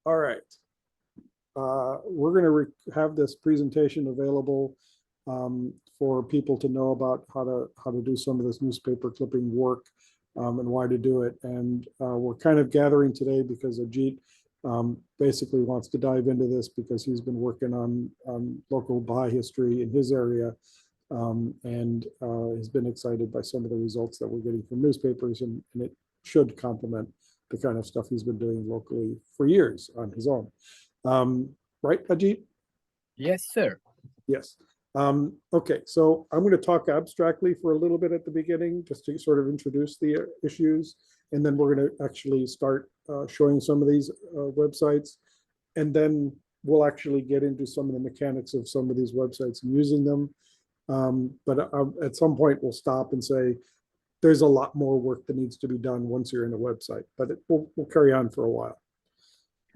All right. We're going to have this presentation available for people to know about how to do some of this newspaper clipping work and why to do it. And we're kind of gathering today because Ajit basically wants to dive into this because he's been working on local Baha'i history in his area. And has been excited by some of the results that we're getting from newspapers, and it should complement the kind of stuff he's been doing locally for years on his own. Right, Ajit? Yes, sir. Yes. Okay, so I'm going to talk abstractly for a little bit at the beginning, just to sort of introduce the issues, and then we're going to actually start showing some of these websites, and then we'll actually get into some of the mechanics of some of these websites and using them. But at some point, we'll stop and say, there's a lot more work that needs to be done once you're in a website, but we'll carry on for a while.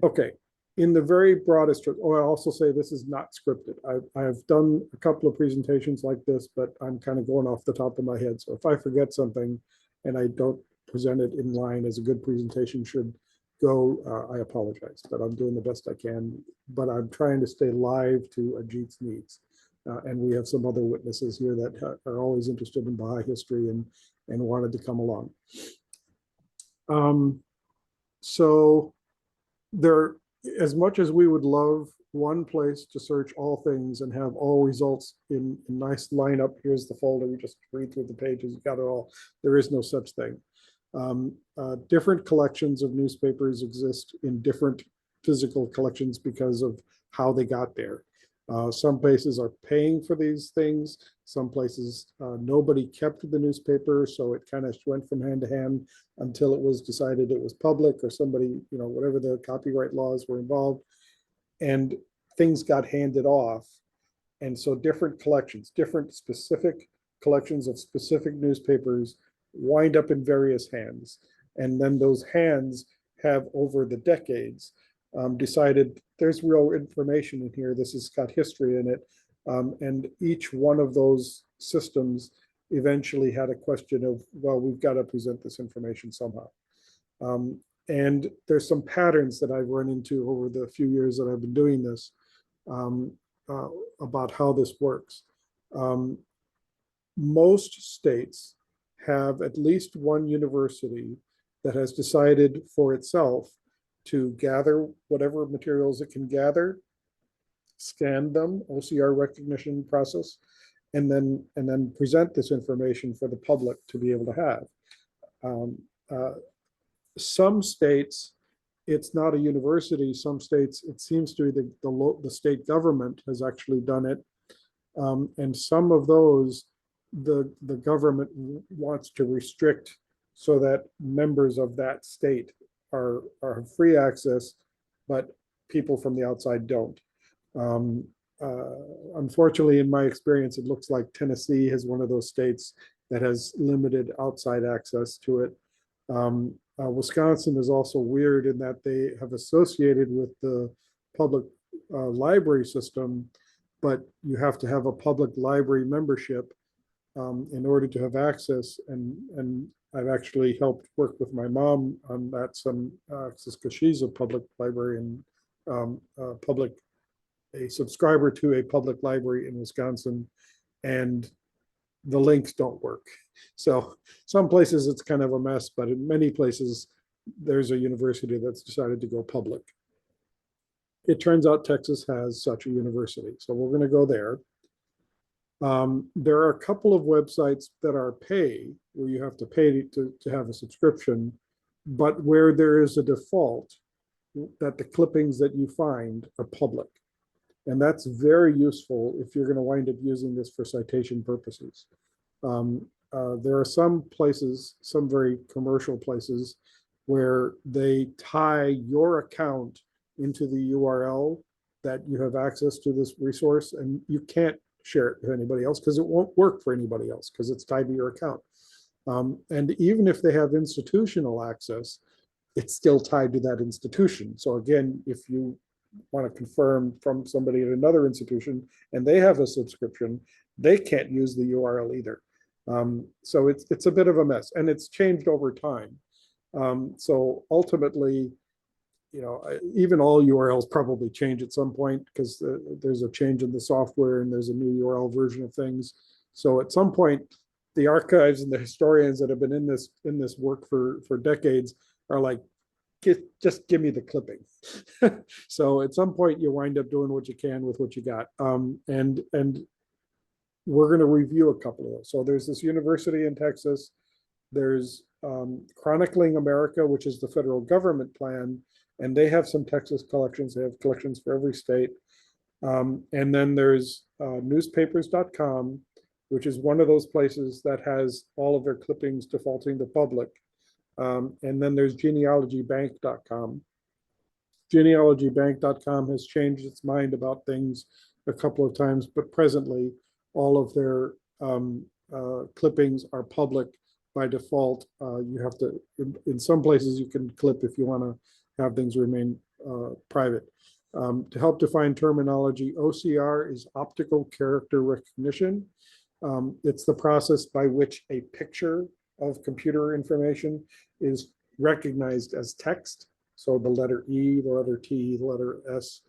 Okay, in the very broadest, I'll also say this is not scripted. I've done a couple of presentations like this, but I'm kind of going off the top of my head. So if I forget something and I don't present it in line as a good presentation should go, I apologize, but I'm doing the best I can. But I'm trying to stay live to Ajit's needs. And we have some other witnesses here that are always interested in Baha'i history and wanted to come along. So there, as much as we would love one place to search all things and have all results in a nice lineup, here's the folder, you just read through the pages, you got it all. There is no such thing. Different collections of newspapers exist in different physical collections because of how they got there. Some places are paying for these things. Some places nobody kept the newspaper, so it kind of went from hand to hand until it was decided it was public, or somebody, whatever the copyright laws were involved, and things got handed off. And so different collections, different specific collections of specific newspapers wind up in various hands. And then those hands have, over the decades, decided there's real information in here. This has got history in it. And each one of those systems eventually had a question of, well, we've got to present this information somehow. And there's some patterns that I've run into over the few years that I've been doing this about how this works. Most states have at least one university that has decided for itself to gather whatever materials it can gather, scan them, OCR recognition process, and then present this information for the public to be able to have. Some states, it's not a university. Some states, it seems to be the state government has actually done it. And some of those, the government wants to restrict so that members of that state are free access, but people from the outside don't. Unfortunately, in my experience, it looks like Tennessee is one of those states that has limited outside access to it. Wisconsin is also weird in that they have associated with the public library system, but you have to have a public library membership in order to have access. And I've actually helped work with my mom on that some access because she's a public librarian, a subscriber to a public library in Wisconsin, and the links don't work. So some places it's kind of a mess, but in many places there's a university that's decided to go public. It turns out Texas has such a university, so we're going to go there. There are a couple of websites that are pay, where you have to pay to have a subscription, but where there is a default that the clippings that you find are public. And that's very useful if you're going to wind up using this for citation purposes. There are some places, some very commercial places, where they tie your account into the URL that you have access to this resource, and you can't share it with anybody else because it won't work for anybody else because it's tied to your account. And even if they have institutional access, it's still tied to that institution. So again, if you want to confirm from somebody at another institution and they have a subscription, they can't use the URL either. So it's a bit of a mess, and it's changed over time. So ultimately, even all URLs probably change at some point because there's a change in the software and there's a new URL version of things. So at some point, the archives and the historians that have been in this work for decades are like, just give me the clipping. So at some point, you wind up doing what you can with what you got. And we're going to review a couple of those. So there's this university in Texas. There's Chronicling America, which is the federal government plan, and they have some Texas collections. They have collections for every state. And then there's newspapers.com, which is one of those places that has all of their clippings defaulting to public. And then there's genealogybank.com. Genealogybank.com has changed its mind about things a couple of times, but presently all of their clippings are public by default. You have to, in some places you can clip if you want to have things remain private. To help define terminology, OCR is optical character recognition. It's the process by which a picture of computer information is recognized as text. So the letter E, the letter T, the letter S,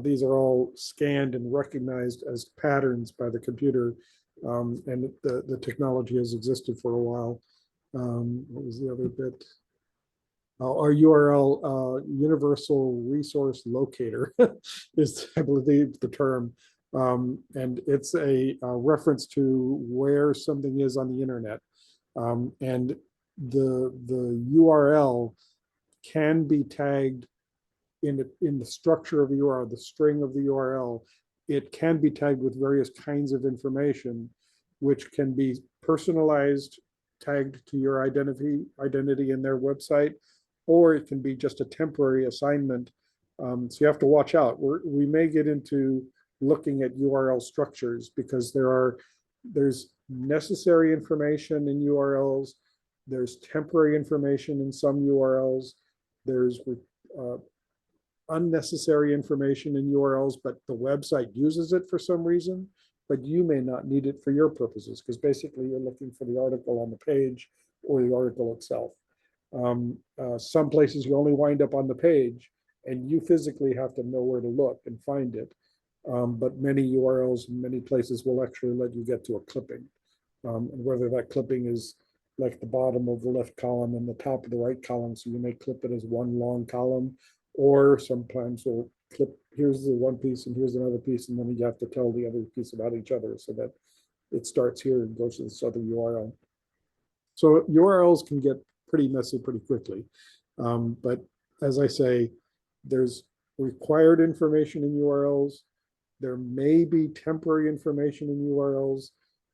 these are all scanned and recognized as patterns by the computer. And the technology has existed for a while. What was the other bit? Our URL, Universal Resource Locator, is, I believe, the term. And it's a reference to where something is on the internet. And the URL can be tagged in the structure of the URL, the string of the URL. It can be tagged with various kinds of information, which can be personalized, tagged to your identity in their website, or it can be just a temporary assignment. So you have to watch out. We may get into looking at URL structures because there's necessary information in URLs. There's temporary information in some URLs. There's unnecessary information in URLs, but the website uses it for some reason, but you may not need it for your purposes because basically you're looking for the article on the page or the article itself. Some places you only wind up on the page and you physically have to know where to look and find it. But many URLs and many places will actually let you get to a clipping. And whether that clipping is like the bottom of the left column and the top of the right column, so you may clip it as one long column, or sometimes we'll clip, here's the one piece and here's another piece, and then you have to tell the other piece about each other so that it starts here and goes to this other URL. So URLs can get pretty messy pretty quickly. But as I say, there's required information in URLs. There may be temporary information in URLs.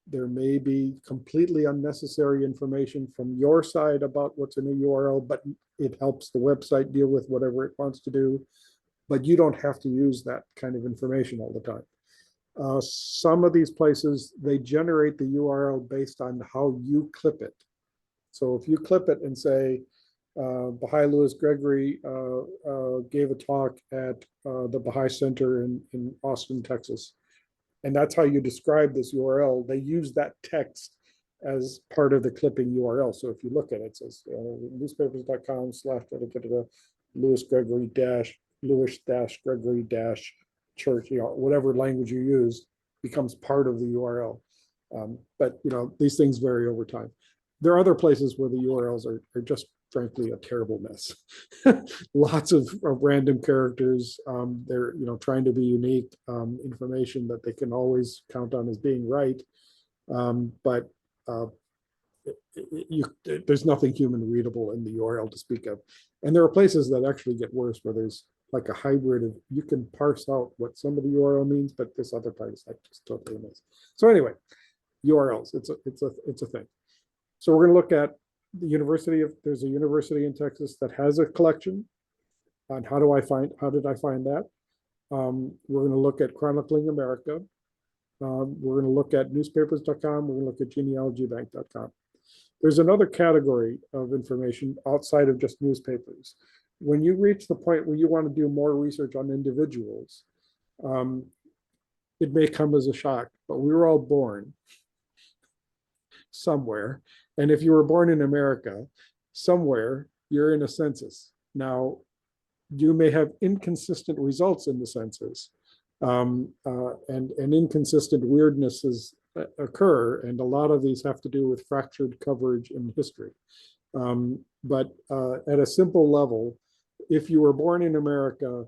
There may be completely unnecessary information from your side about what's in a URL, but it helps the website deal with whatever it wants to do. But you don't have to use that kind of information all the time. Some of these places, they generate the URL based on how you clip it. So if you clip it and say, Baha'i Louis Gregory gave a talk at the Baha'i Center in Austin, Texas, and that's how you describe this URL, they use that text as part of the clipping URL. So if you look at it, it says newspapers.com / Louis Gregory Gregory church, whatever language you use becomes part of the URL. But these things vary over time. There are other places where the URLs are just frankly a terrible mess. Lots of random characters. They're trying to be unique information that they can always count on as being right. But there's nothing human readable in the URL to speak of. And there are places that actually get worse where there's like a hybrid of, you can parse out what some of the URL means, but this other part is like just totally a mess. So anyway, URLs, it's a thing. So we're going to look at there's a university in Texas that has a collection on how did I find that? We're going to look at Chronicling America. We're going to look at newspapers.com. We're going to look at genealogybank.com. There's another category of information outside of just newspapers. When you reach the point where you want to do more research on individuals, it may come as a shock, but we were all born somewhere. And if you were born in America, somewhere you're in a census. Now, you may have inconsistent results in the census, and inconsistent weirdnesses occur, and a lot of these have to do with fractured coverage in history. But at a simple level, if you were born in America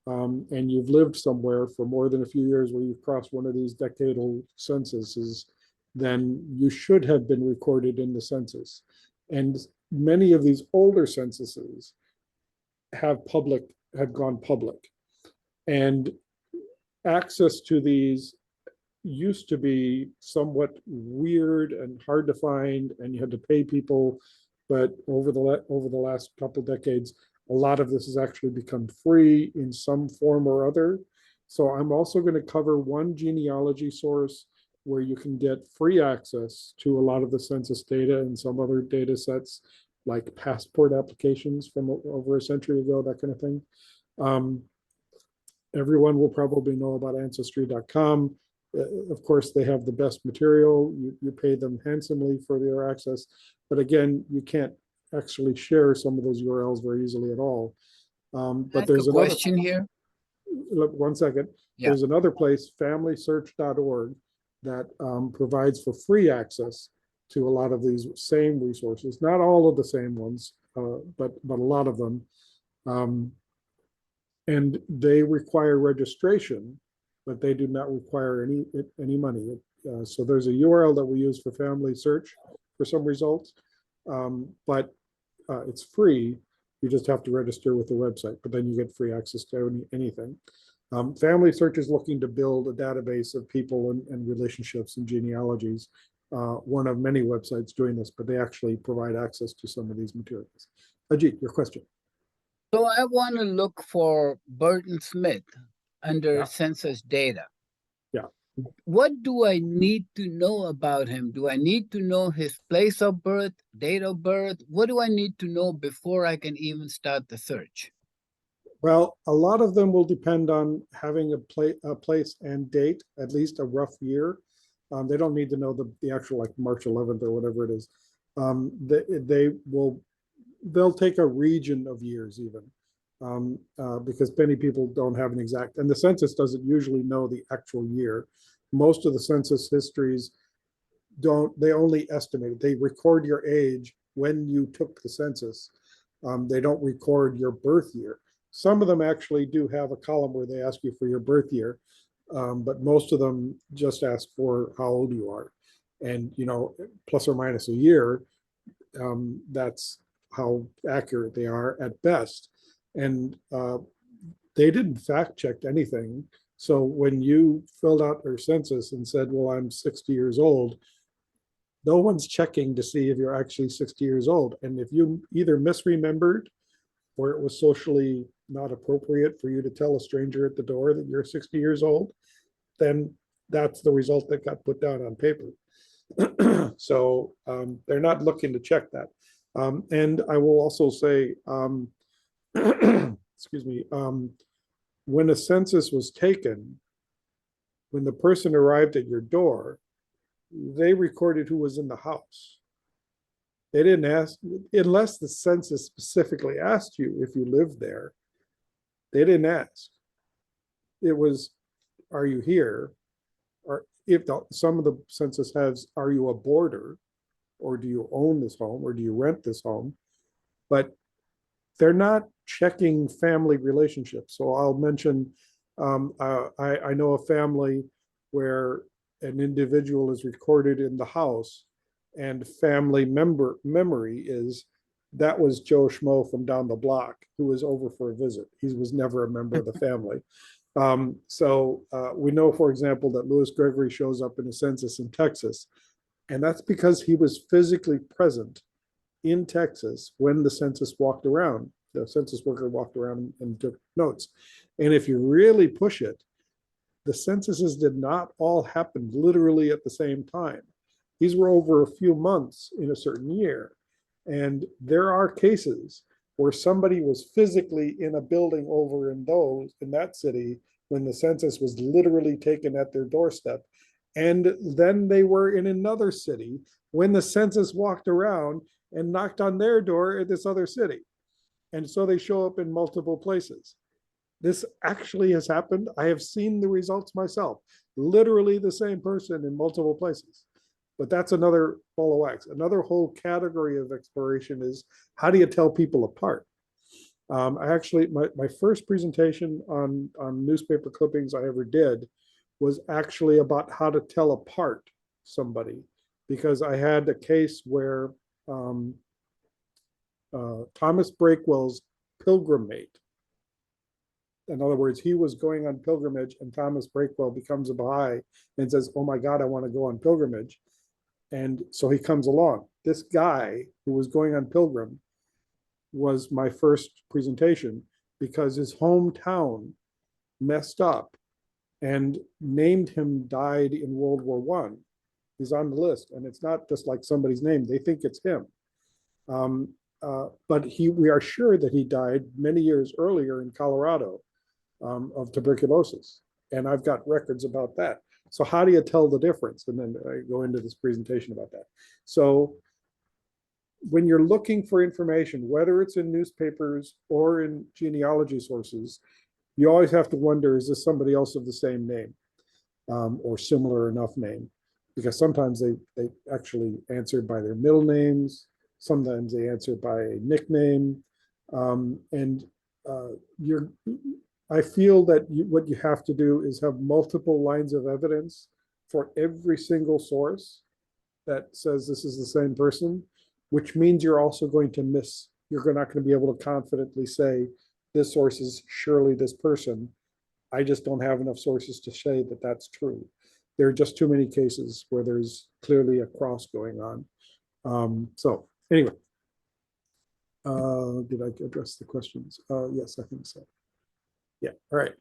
and you've lived somewhere for more than a few years where you've crossed one of these decadal censuses, then you should have been recorded in the census. And many of these older censuses have gone public. And access to these used to be somewhat weird and hard to find, and you had to pay people. But over the last couple decades, a lot of this has actually become free in some form or other. So I'm also going to cover one genealogy source where you can get free access to a lot of the census data and some other data sets, like passport applications from over a century ago, that kind of thing. Everyone will probably know about ancestry.com. Of course, they have the best material. You pay them handsomely for their access. But again, you can't actually share some of those URLs very easily at all. But there's another question here. Look, 1 second. Yeah. There's another place, familysearch.org, that provides for free access to a lot of these same resources. Not all of the same ones, but a lot of them. And they require registration, but they do not require any money. So there's a URL that we use for family search for some results, but it's free. You just have to register with the website, but then you get free access to anything. Family Search is looking to build a database of people and relationships and genealogies. One of many websites doing this, but they actually provide access to some of these materials. Ajit, your question. So I want to look for Burton Smith under census data. Yeah. What do I need to know about him? Do I need to know his place of birth, date of birth? What do I need to know before I can even start the search? Well, a lot of them will depend on having a place and date, at least a rough year. They don't need to know the actual, like, March 11th or whatever it is. They'll take a region of years even, because many people don't have an exact, and the census doesn't usually know the actual year. Most of the census histories they only estimate it. They record your age when you took the census. They don't record your birth year. Some of them actually do have a column where they ask you for your birth year, but most of them just ask for how old you are. And, plus or minus a year, that's how accurate they are at best. And they didn't fact check anything. So when you filled out your census and said, well, I'm 60 years old, no one's checking to see if you're actually 60 years old. And if you either misremembered or it was socially not appropriate for you to tell a stranger at the door that you're 60 years old, then that's the result that got put down on paper. So they're not looking to check that. And I will also say, excuse me, when a census was taken, when the person arrived at your door, they recorded who was in the house. They didn't ask, unless the census specifically asked you if you lived there, they didn't ask. It was, are you here? Or if some of the census has, are you a boarder? Or do you own this home? Or do you rent this home? But they're not checking family relationships. So I'll mention, I know a family where an individual is recorded in the house, and family memory is, that was Joe Schmo from down the block who was over for a visit. He was never a member of the family. So we know, for example, that Louis Gregory shows up in a census in Texas, and that's because he was physically present in Texas when the census walked around. The census worker walked around and took notes. And if you really push it, the censuses did not all happen literally at the same time. These were over a few months in a certain year. And there are cases where somebody was physically in a building over in that city when the census was literally taken at their doorstep. And then they were in another city when the census walked around and knocked on their door at this other city. And so they show up in multiple places. This actually has happened. I have seen the results myself, literally the same person in multiple places. But that's another ball of wax. Another whole category of exploration is how do you tell people apart? I actually, my first presentation on newspaper clippings I ever did was actually about how to tell apart somebody, because I had a case where Thomas Breakwell's pilgrimate, in other words, he was going on pilgrimage, and Thomas Breakwell becomes a Baha'i and says, "Oh my God, I want to go on pilgrimage." And so he comes along. This guy who was going on pilgrim was my first presentation because his hometown messed up and named him died in World War One. He's on the list, and it's not just like somebody's name; they think it's him. But we are sure that he died many years earlier in Colorado of tuberculosis, and I've got records about that. So how do you tell the difference? And then I go into this presentation about that. So when you're looking for information, whether it's in newspapers or in genealogy sources, you always have to wonder, is this somebody else of the same name or similar enough name? Because sometimes they actually answer by their middle names. Sometimes they answer by a nickname. And I feel that what you have to do is have multiple lines of evidence for every single source that says this is the same person, which means you're also going to miss, you're not going to be able to confidently say, this source is surely this person. I just don't have enough sources to say that that's true. There are just too many cases where there's clearly a cross going on. So anyway, did I address the questions? Yes, I think so. Yeah, all right.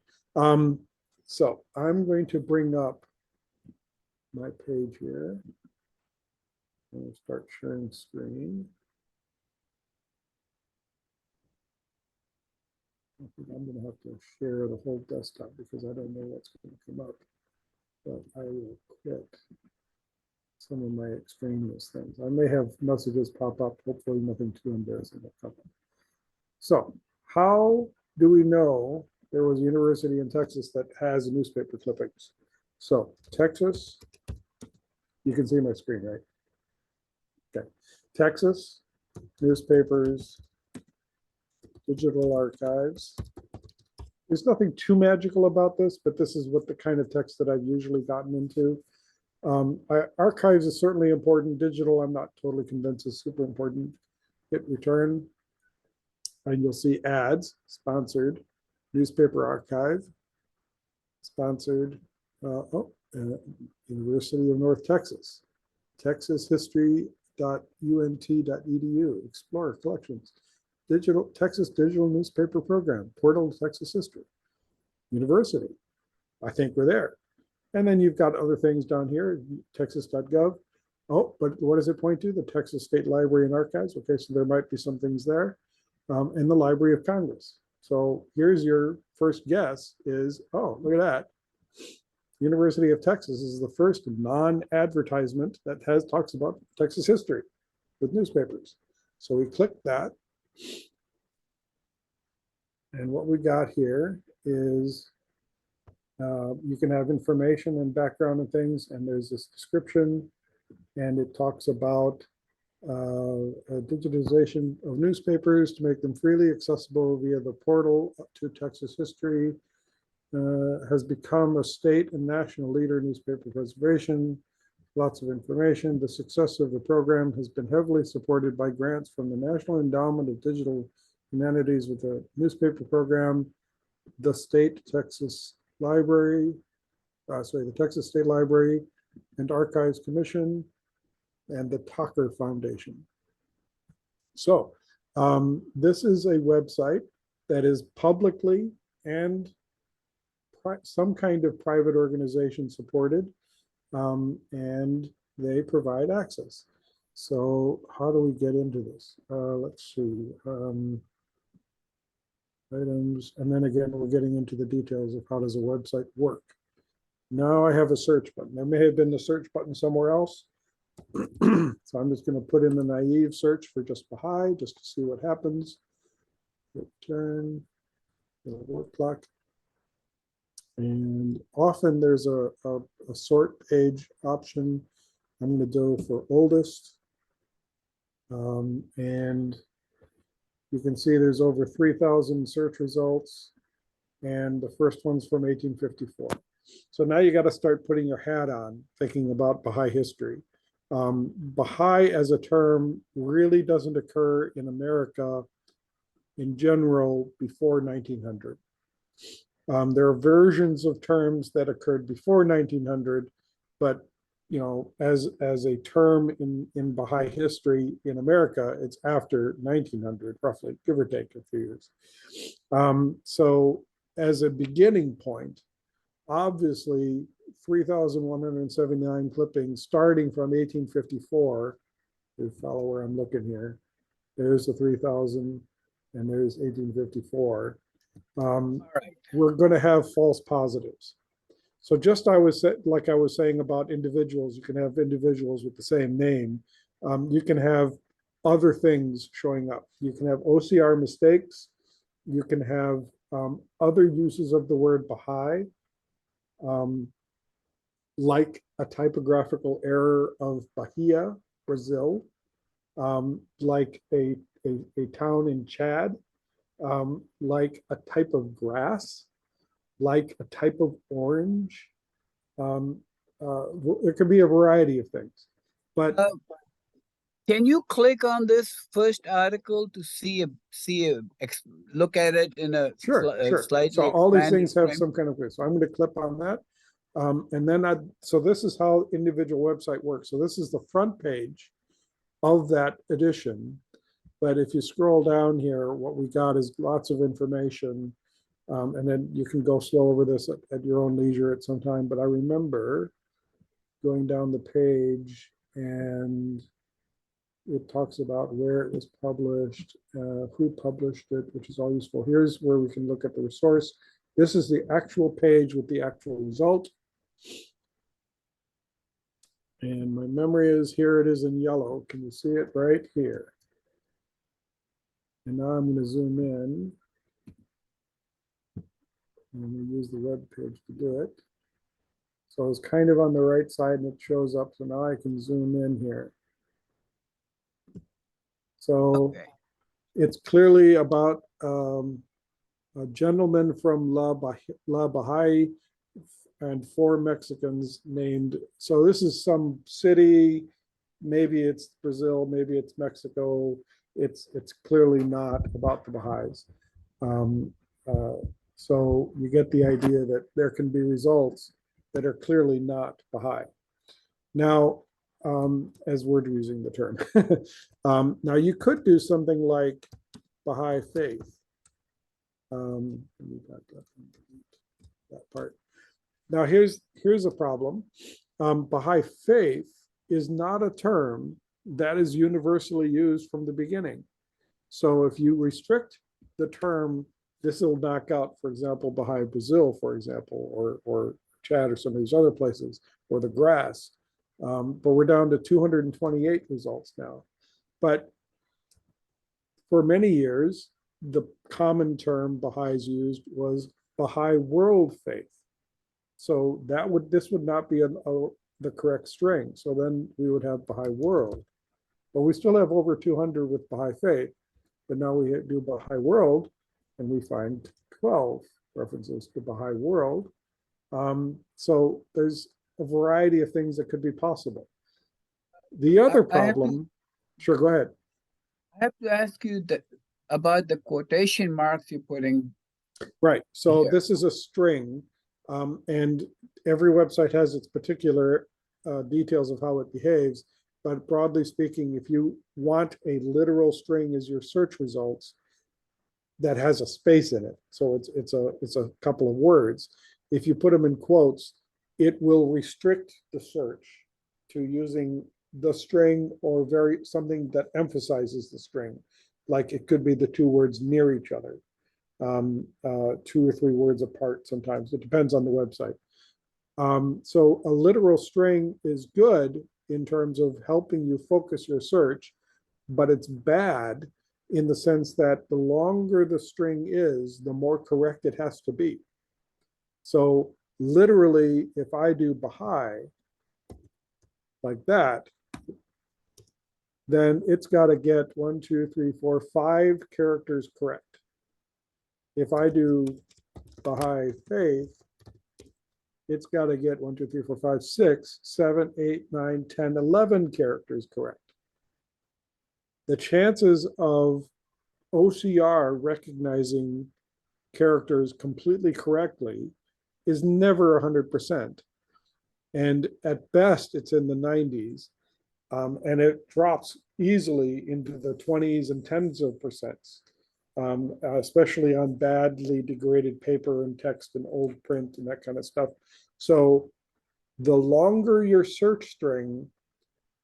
So I'm going to bring up my page here. And start sharing screen. I think I'm going to have to share the whole desktop because I don't know what's going to come up. But I will quit some of my extraneous things. I may have messages pop up. Hopefully nothing too embarrassing will come up. So how do we know there was a university in Texas that has newspaper clippings? So Texas, you can see my screen, right? Okay. Texas, newspapers, digital archives. There's nothing too magical about this, but this is what the kind of text that I've usually gotten into. Archives is certainly important. Digital, I'm not totally convinced is super important. Hit return, and you'll see ads, sponsored, newspaper archive, sponsored, University of North Texas, texashistory.unt.edu, explore collections, digital Texas digital newspaper program, portal to Texas history, university. I think we're there. And then you've got other things down here, texas.gov. Oh, but what does it point to? The Texas State Library and Archives. Okay, so there might be some things there. And the Library of Congress. So here's your first guess is, oh, look at that. University of Texas is the first non-advertisement that talks about Texas history with newspapers. So we click that. And what we got here is you can have information and background and things, and there's this description, and it talks about digitization of newspapers to make them freely accessible via the portal to Texas history, has become a state and national leader in newspaper preservation. Lots of information. The success of the program has been heavily supported by grants from the National Endowment of Digital Humanities with the newspaper program, the State Texas Library, the Texas State Library and Archives Commission, and the Tucker Foundation. So this is a website that is publicly and some kind of private organization supported, and they provide access. So how do we get into this? Let's see. Items, and then again, we're getting into the details of how does a website work. Now I have a search button. There may have been the search button somewhere else. So I'm just going to put in the naive search for just Baha'i, just to see what happens. return the word clock. And often there's a sort page option. I'm going to go for oldest. And you can see there's over 3,000 search results. And the first one's from 1854. So now you got to start putting your hat on, thinking about Baha'i history. Baha'i as a term really doesn't occur in America in general before 1900. There are versions of terms that occurred before 1900, but as a term in Baha'i history in America, it's after 1900, roughly, give or take a few years. So as a beginning point, obviously 3,179 clippings starting from 1854. You follow where I'm looking here. There's the 3,000 and there's 1854. We're going to have false positives. So just like I was saying about individuals, you can have individuals with the same name. You can have other things showing up. You can have OCR mistakes. You can have other uses of the word Baha'i, like a typographical error of Bahia, Brazil, like a town in Chad, like a type of grass, like a type of orange. It could be a variety of things. But can you click on this first article to look at it in a sure. slightly So all these things have frame? some kind of way. So I'm going to click on that. And then so this is how individual website works. So this is the front page of that edition. But if you scroll down here, what we got is lots of information. And then you can go slow over this at your own leisure at some time. But I remember going down the page and it talks about where it was published, who published it, which is all useful. Here's where we can look at the resource. This is the actual page with the actual result. And my memory is, here it is in yellow. Can you see it right here? And now I'm going to zoom in. And we use the web page to do it. So it's kind of on the right side and it shows up. So now I can zoom in here. So it's clearly about a gentleman from La Baha'i and 4 Mexicans named, so this is some city, maybe it's Brazil, maybe it's Mexico. It's clearly not about the Baha'is. So you get the idea that there can be results that are clearly not Baha'i. Now, as we're using the term. Now you could do something like Baha'i faith. That part. Now here's a problem. Baha'i faith is not a term that is universally used from the beginning. So if you restrict the term, this will knock out, for example, Baha'i Brazil, for example, or Chad or some of these other places, or the grass. But we're down to 228 results now. But for many years, the common term Baha'is used was Baha'i world faith. So this would not be the correct string. So then we would have Baha'i world. But we still have over 200 with Baha'i faith. But now we do Baha'i world, and we find 12 references to Baha'i world. So there's a variety of things that could be possible. The other problem, sure, go ahead. I have to ask you about the quotation marks you're putting. Right, so here. this is a string, and every website has its particular details of how it behaves. But broadly speaking, if you want a literal string as your search results, that has a space in it, so it's a couple of words. If you put them in quotes, it will restrict the search to using the string or something that emphasizes the string. Like it could be the 2 words near each other, 2 or 3 words apart sometimes. It depends on the website. So a literal string is good in terms of helping you focus your search, but it's bad in the sense that the longer the string is, the more correct it has to be. So literally, if I do Baha'i like that, then it's got to get 1, 2, 3, 4, 5 characters correct. If I do Baha'i faith, it's got to get 1, 2, 3, 4, 5, 6, 7, 8, 9, 10, 11 characters correct. The chances of OCR recognizing characters completely correctly is never 100%. And at best, it's in the 90s. And it drops easily into the 20s and 10s of percents, especially on badly degraded paper and text and old print and that kind of stuff. So the longer your search string,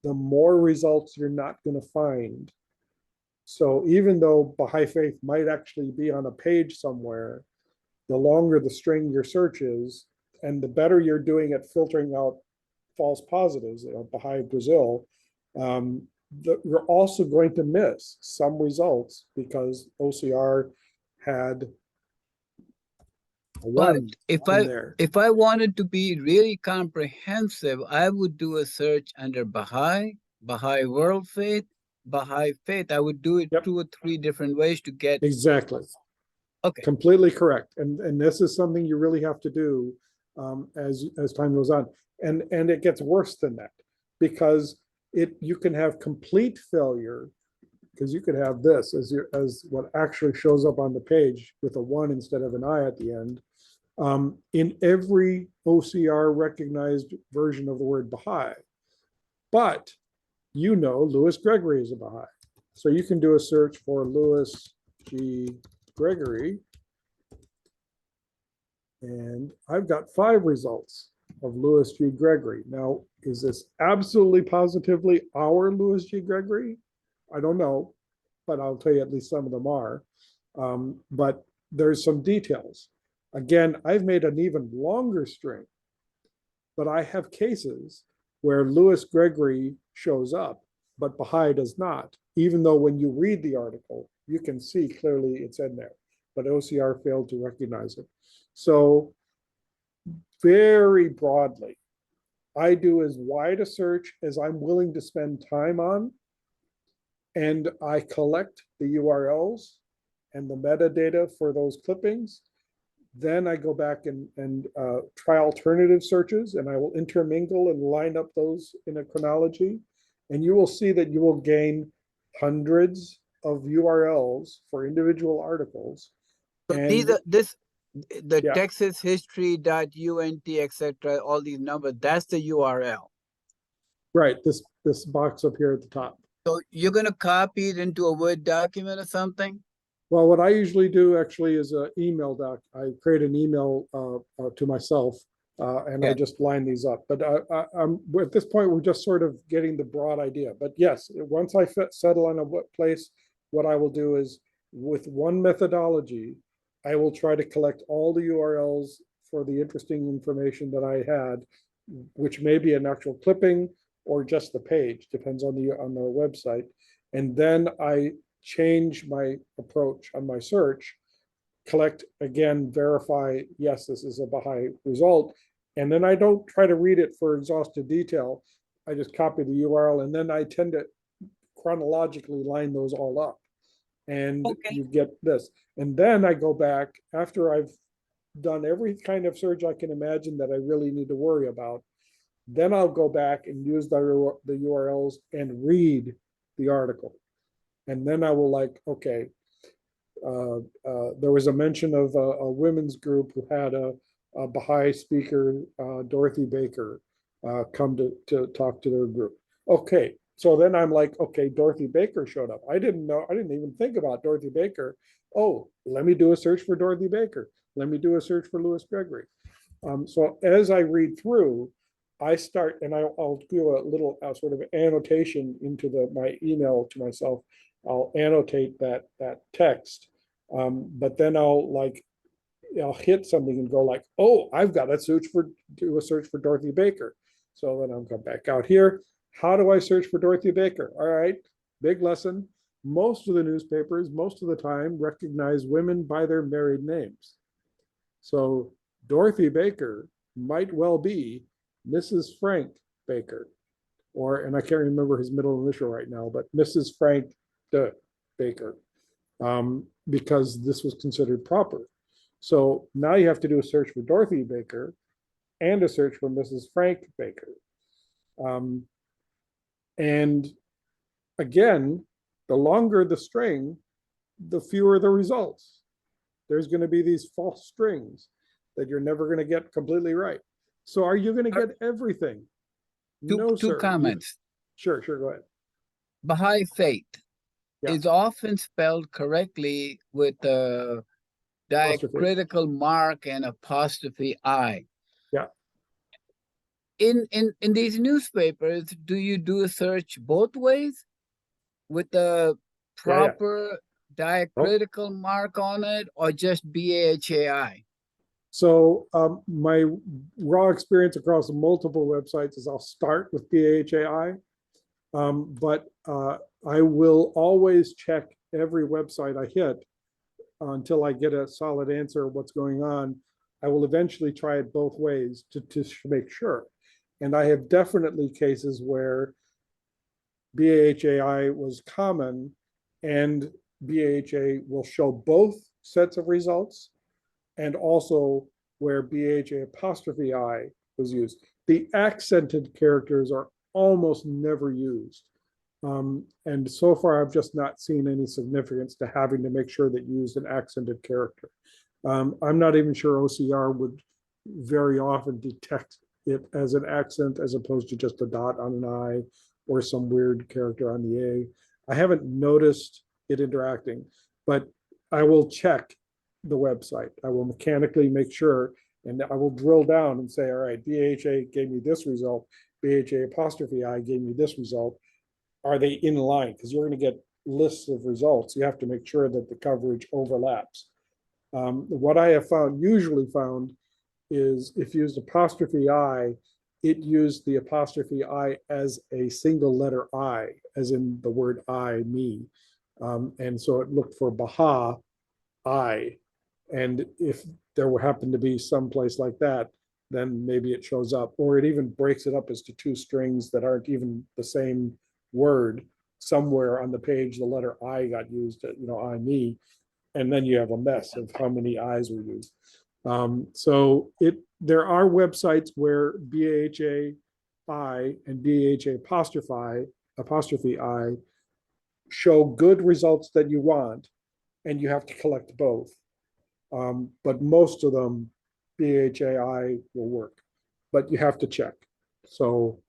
the more results you're not going to find. So even though Baha'i Faith might actually be on a page somewhere, the longer the string your search is, and the better you're doing at filtering out false positives, Baha'i Brazil, you're also going to miss some results because OCR had a But one in there. if I wanted to be really comprehensive, I would do a search under Baha'i, Baha'i World Faith, Baha'i Faith. I would do it Yep. 2 or 3 different ways to get. Exactly. Okay. Completely correct. And this is something you really have to do as time goes on. And it gets worse than that because you can have complete failure because you could have this as what actually shows up on the page with a 1 instead of an I at the end. In every OCR recognized version of the word Baha'i. But Louis Gregory is a Baha'i. So you can do a search for Louis G. Gregory. And I've got 5 results of Louis G. Gregory. Now, is this absolutely positively our Louis G. Gregory? I don't know, but I'll tell you at least some of them are. But there's some details. Again, I've made an even longer string, but I have cases where Louis Gregory shows up, but Baha'i does not, even though when you read the article, you can see clearly it's in there, but OCR failed to recognize it. So very broadly, I do as wide a search as I'm willing to spend time on, and I collect the URLs and the metadata for those clippings. Then I go back and try alternative searches, and I will intermingle and line up those in a chronology. And you will see that you will gain hundreds of URLs for individual articles. So and these are the yeah, texashistory.unt, etc., all these numbers, that's the URL. right, this box up here at the top. So you're going to copy it into a Word document or something? Well, what I usually do actually is an email doc. I create an email to myself, and I just line these up. But I'm at this point, we're just sort of getting the broad idea. But yes, once I settle on a place, what I will do is with one methodology, I will try to collect all the URLs for the interesting information that I had, which may be an actual clipping or just the page, depends on the website. And then I change my approach on my search, collect again, verify, yes, this is a Baha'i result. And then I don't try to read it for exhaustive detail. I just copy the URL, and then I tend to chronologically line those all up. And you get this. And then I go back after I've done every kind of search I can imagine that I really need to worry about. Then I'll go back and use the URLs and read the article. And then I will okay, there was a mention of a women's group who had a Baha'i speaker, Dorothy Baker, come to talk to their group. Okay, so then I'm okay, Dorothy Baker showed up. I didn't even think about Dorothy Baker. Oh, let me do a search for Dorothy Baker. Let me do a search for Louis Gregory. So as I read through, I start, and I'll do a little sort of annotation into my email to myself. I'll annotate that text, but then I'll hit something and go oh, I've got to do a search for Dorothy Baker. So then I'll come back out here. How do I search for Dorothy Baker? All right, big lesson. most of the newspapers, most of the time, recognize women by their married names. So Dorothy Baker might well be Mrs. Frank Baker, and I can't remember his middle initial right now, but Mrs. Frank de Baker, because this was considered proper. So now you have to do a search for Dorothy Baker and a search for Mrs. Frank Baker. And again, the longer the string, the fewer the results. There's going to be these false strings that you're never going to get completely right. So are you going to get everything? No, Two sir. comments. Sure, go ahead. Baha'i faith Yeah. is often spelled correctly with a Apostrophe. diacritical mark and apostrophe I. Yeah. In these newspapers, do you do a search both ways with the proper diacritical mark on it, or just BHAI? So my raw experience across multiple websites is I'll start with BHAI, but I will always check every website I hit until I get a solid answer of what's going on. I will eventually try it both ways to make sure. And I have definitely cases where BHAI was common and BHA will show both sets of results, and also where BHA apostrophe I was used. The accented characters are almost never used. And so far, I've just not seen any significance to having to make sure that you use an accented character. I'm not even sure OCR would very often detect it as an accent as opposed to just a dot on an I or some weird character on the A. I haven't noticed it interacting, but I will check the website. I will mechanically make sure, and I will drill down and say, all right, BHA gave me this result, BHA apostrophe I gave me this result. Are they in line? Because you're going to get lists of results. You have to make sure that the coverage overlaps. What I have usually found, is if you used apostrophe I, it used the apostrophe I as a single letter I, as in the word I, me. And so it looked for Baha, I. And if there happened to be some place like that, then maybe it shows up, or it even breaks it up as to two strings that aren't even the same word. Somewhere on the page, the letter I got used, I, me, and then you have a mess of how many I's were used. So there are websites where BHA I and BHA apostrophe I show good results that you want, and you have to collect both. But most of them, BHAI will work, but you have to check. So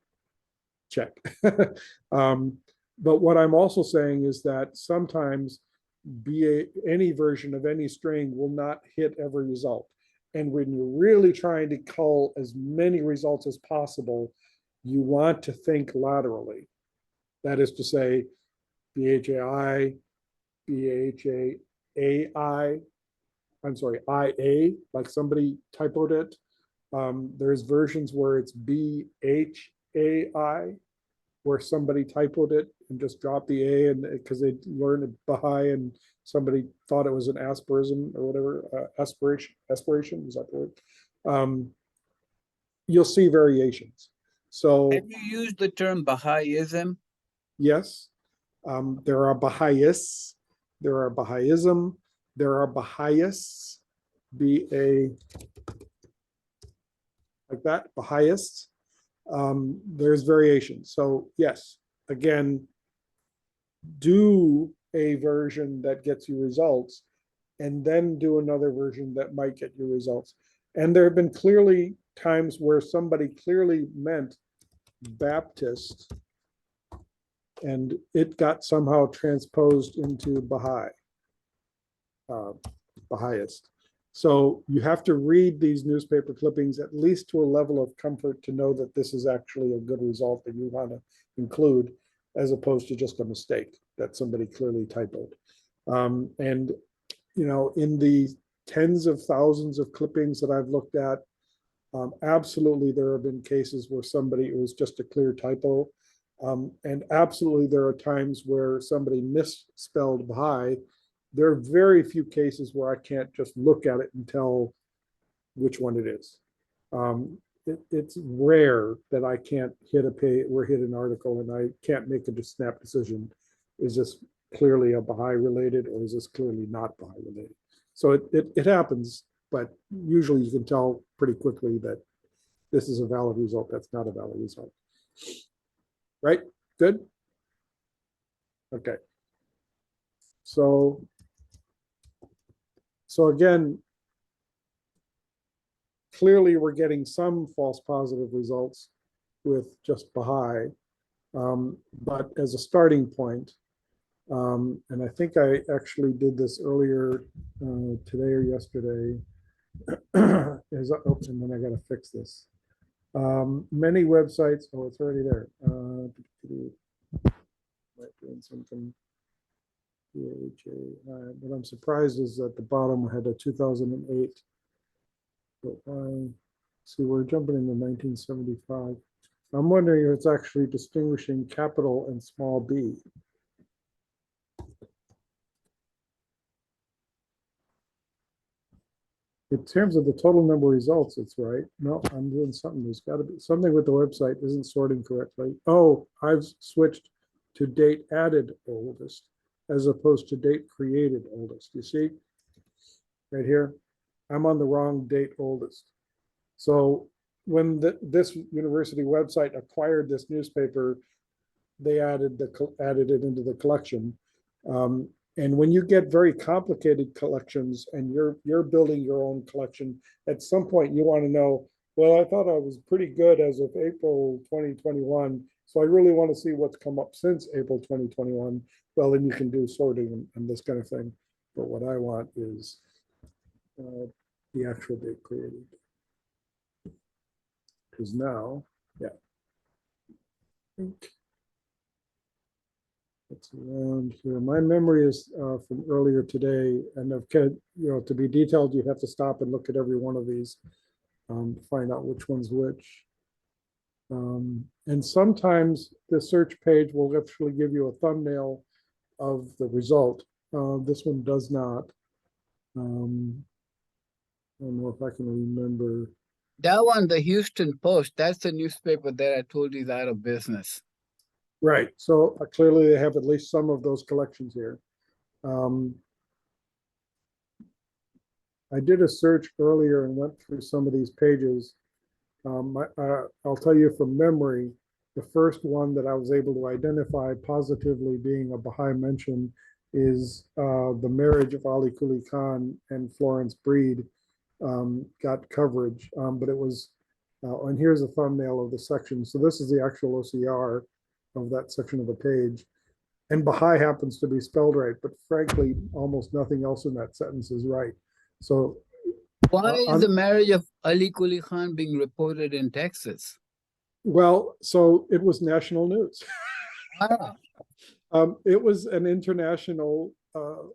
check. But what I'm also saying is that sometimes any version of any string will not hit every result. And when you're really trying to cull as many results as possible, you want to think laterally. That is to say, BHAI, BHAI, I'm sorry, IA, like somebody typoed it. There's versions where it's BHAI, where somebody typoed it and just dropped the A, and because they learned Baha'i and somebody thought it was an asperism or whatever, aspiration, is that the word? You'll see variations. So have you used the term Baha'ism? Yes, there are Baha'is, there are Baha'ism, there are Baha'is, B-A, like that, Baha'is. There's variations. So yes, again, do a version that gets you results, and then do another version that might get you results. And there have been clearly times where somebody clearly meant Baptist, and it got somehow transposed into Baha'i, Baha'ist. So you have to read these newspaper clippings at least to a level of comfort to know that this is actually a good result that you want to include, as opposed to just a mistake that somebody clearly typoed. And in the tens of thousands of clippings that I've looked at, absolutely there have been cases where it was just a clear typo, And absolutely, there are times where somebody misspelled Baha'i. There are very few cases where I can't just look at it and tell which one it is. It's rare that I can't hit a page or hit an article and I can't make a snap decision. Is this clearly a Baha'i related, or is this clearly not Baha'i related? So it happens, but usually you can tell pretty quickly that this is a valid result, that's not a valid result. Right? Good? Okay. So again, clearly we're getting some false positive results with just Baha'i, but as a starting point, and I think I actually did this earlier today or yesterday, and then I got to fix this. Many websites, oh, it's already there. Doing something. What I'm surprised is at the bottom had a 2008. But see, we're jumping into 1975. I'm wondering if it's actually distinguishing capital and small b. In terms of the total number of results, it's right. No, I'm doing something. There's got to be something with the website isn't sorting correctly. Oh, I've switched to date added oldest as opposed to date created oldest. You see, right here, I'm on the wrong date oldest. So when this university website acquired this newspaper, they added it into the collection. And when you get very complicated collections and you're building your own collection, at some point you want to know, well, I thought I was pretty good as of April 2021, so I really want to see what's come up since April 2021. Well, then you can do sorting and this kind of thing. But what I want is the actual date created. Because now, yeah, I think it's around here. My memory is from earlier today, and to be detailed, you have to stop and look at every one of these to find out which one's which. And sometimes the search page will actually give you a thumbnail of the result. This one does not. I don't know if I can remember. That one, the Houston Post, that's the newspaper that I told you is out of business. Right. So clearly they have at least some of those collections here. I did a search earlier and went through some of these pages. I'll tell you from memory, the first one that I was able to identify positively being a Baha'i mention is the marriage of Ali Kuli Khan and Florence Breed got coverage, but it was, and here's a thumbnail of the section. So this is the actual OCR of that section of the page. And Baha'i happens to be spelled right, but frankly, almost nothing else in that sentence is right. So why is the marriage of Ali Kuli Khan being reported in Texas? Well, so it was national news. Ah. It was an international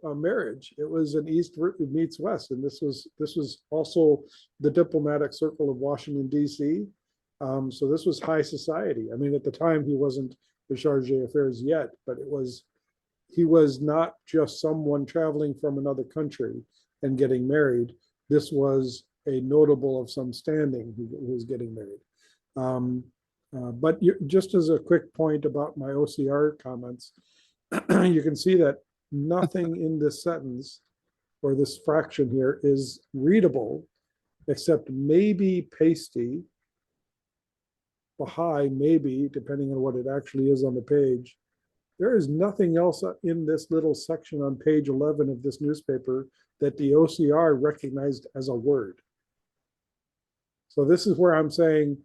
marriage. It was an East meets West, and this was also the diplomatic circle of Washington D.C. So this was high society. I mean, at the time he wasn't the charge d'affaires yet, but he was not just someone traveling from another country and getting married. This was a notable of some standing who was getting married. But just as a quick point about my OCR comments, you can see that nothing in this sentence or this fraction here is readable, except maybe pasty, Baha'i, maybe, depending on what it actually is on the page. There is nothing else in this little section on page 11 of this newspaper that the OCR recognized as a word. So this is where I'm saying,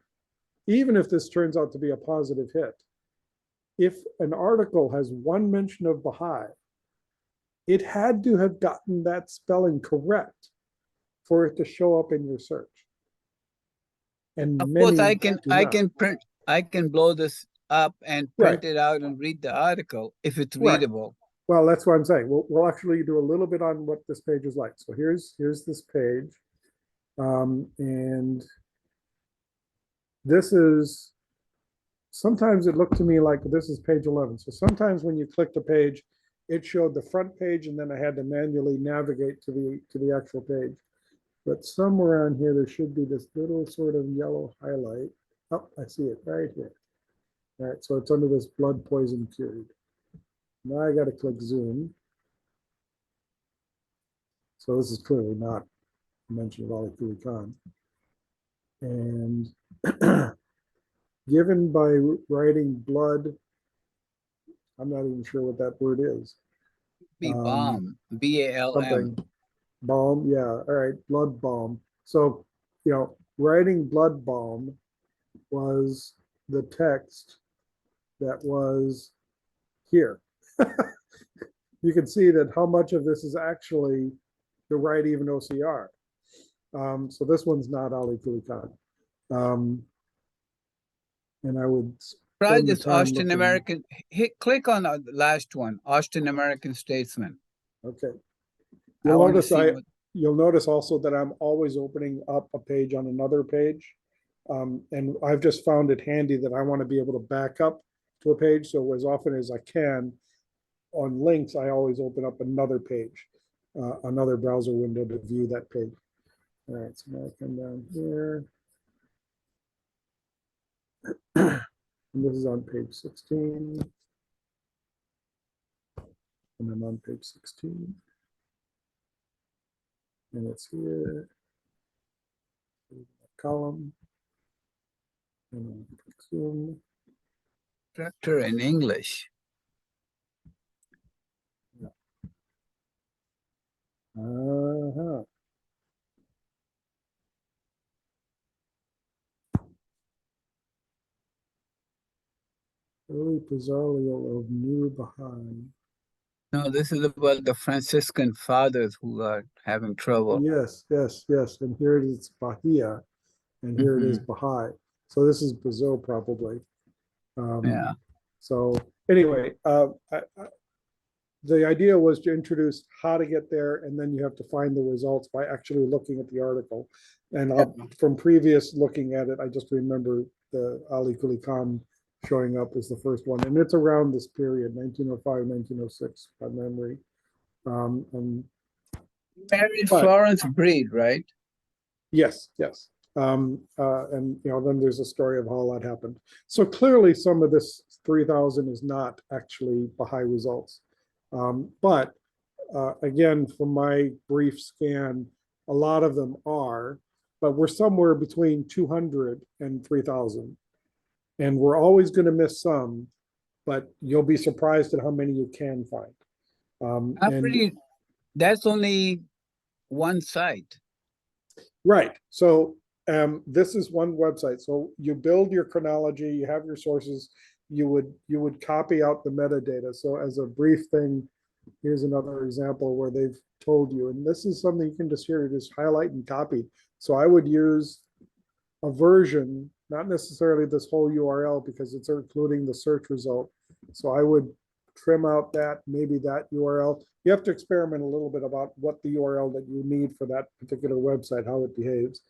even if this turns out to be a positive hit, if an article has one mention of Baha'i, it had to have gotten that spelling correct for it to show up in your search. And of course, I can blow this up and print it out and read the article if it's readable. Well, that's what I'm saying. We'll actually do a little bit on what this page is like. So here's this page, and this is sometimes it looked to me like this is page 11. So sometimes when you click the page, it showed the front page, and then I had to manually navigate to the actual page. But somewhere on here, there should be this little sort of yellow highlight. Oh, I see it right here. All right, so it's under this blood poison cured. Now I got to click zoom. So this is clearly not a mention of Ali Quli Khan. And given by writing blood, I'm not even sure what that word is. Be balm, BALM. Something. Balm, yeah, all right, blood balm. So, writing blood balm was the text that was here. You can see that how much of this is actually the right even OCR. So this one's not Ali Quli Khan. And I would Try spend the this time Austin looking. American. Click on the last one, Austin American Statesman. Okay. I You'll want to notice see what. you'll notice also that I'm always opening up a page on another page. And I've just found it handy that I want to be able to back up to a page. So as often as I can, on links, I always open up another page, another browser window to view that page. All right, so now I come down here. And this is on page 16. And I'm on page 16. And it's here. Column. And zoom. Structure in English. Uh-huh. Early Pizzarolio of New Baha'i. No, this is about the Franciscan fathers who are having trouble. Yes, yes, yes. And here it is Bahia, and here it is Baha'i. So this is Brazil probably. Yeah. So anyway, the idea was to introduce how to get there, and then you have to find the results by actually looking at the article. And from previous looking at it, I just remember the Ali Quli Khan showing up as the first one. And it's around this period, 1905, 1906, by memory. Married Florence Breed, right? Yes, yes. And then there's a story of how that happened. So clearly some of this 3,000 is not actually Baha'i results. But again, from my brief scan, a lot of them are, but we're somewhere between 200 and 3,000. And we're always going to miss some, but you'll be surprised at how many you can find. That's only one site. Right. So this is one website. So you build your chronology, you have your sources, you would copy out the metadata. So as a brief thing, here's another example where they've told you, and this is something you can just highlight and copy. So I would use a version, not necessarily this whole URL because it's including the search result. So I would trim out maybe that URL. You have to experiment a little bit about what the URL that you need for that particular website, how it behaves.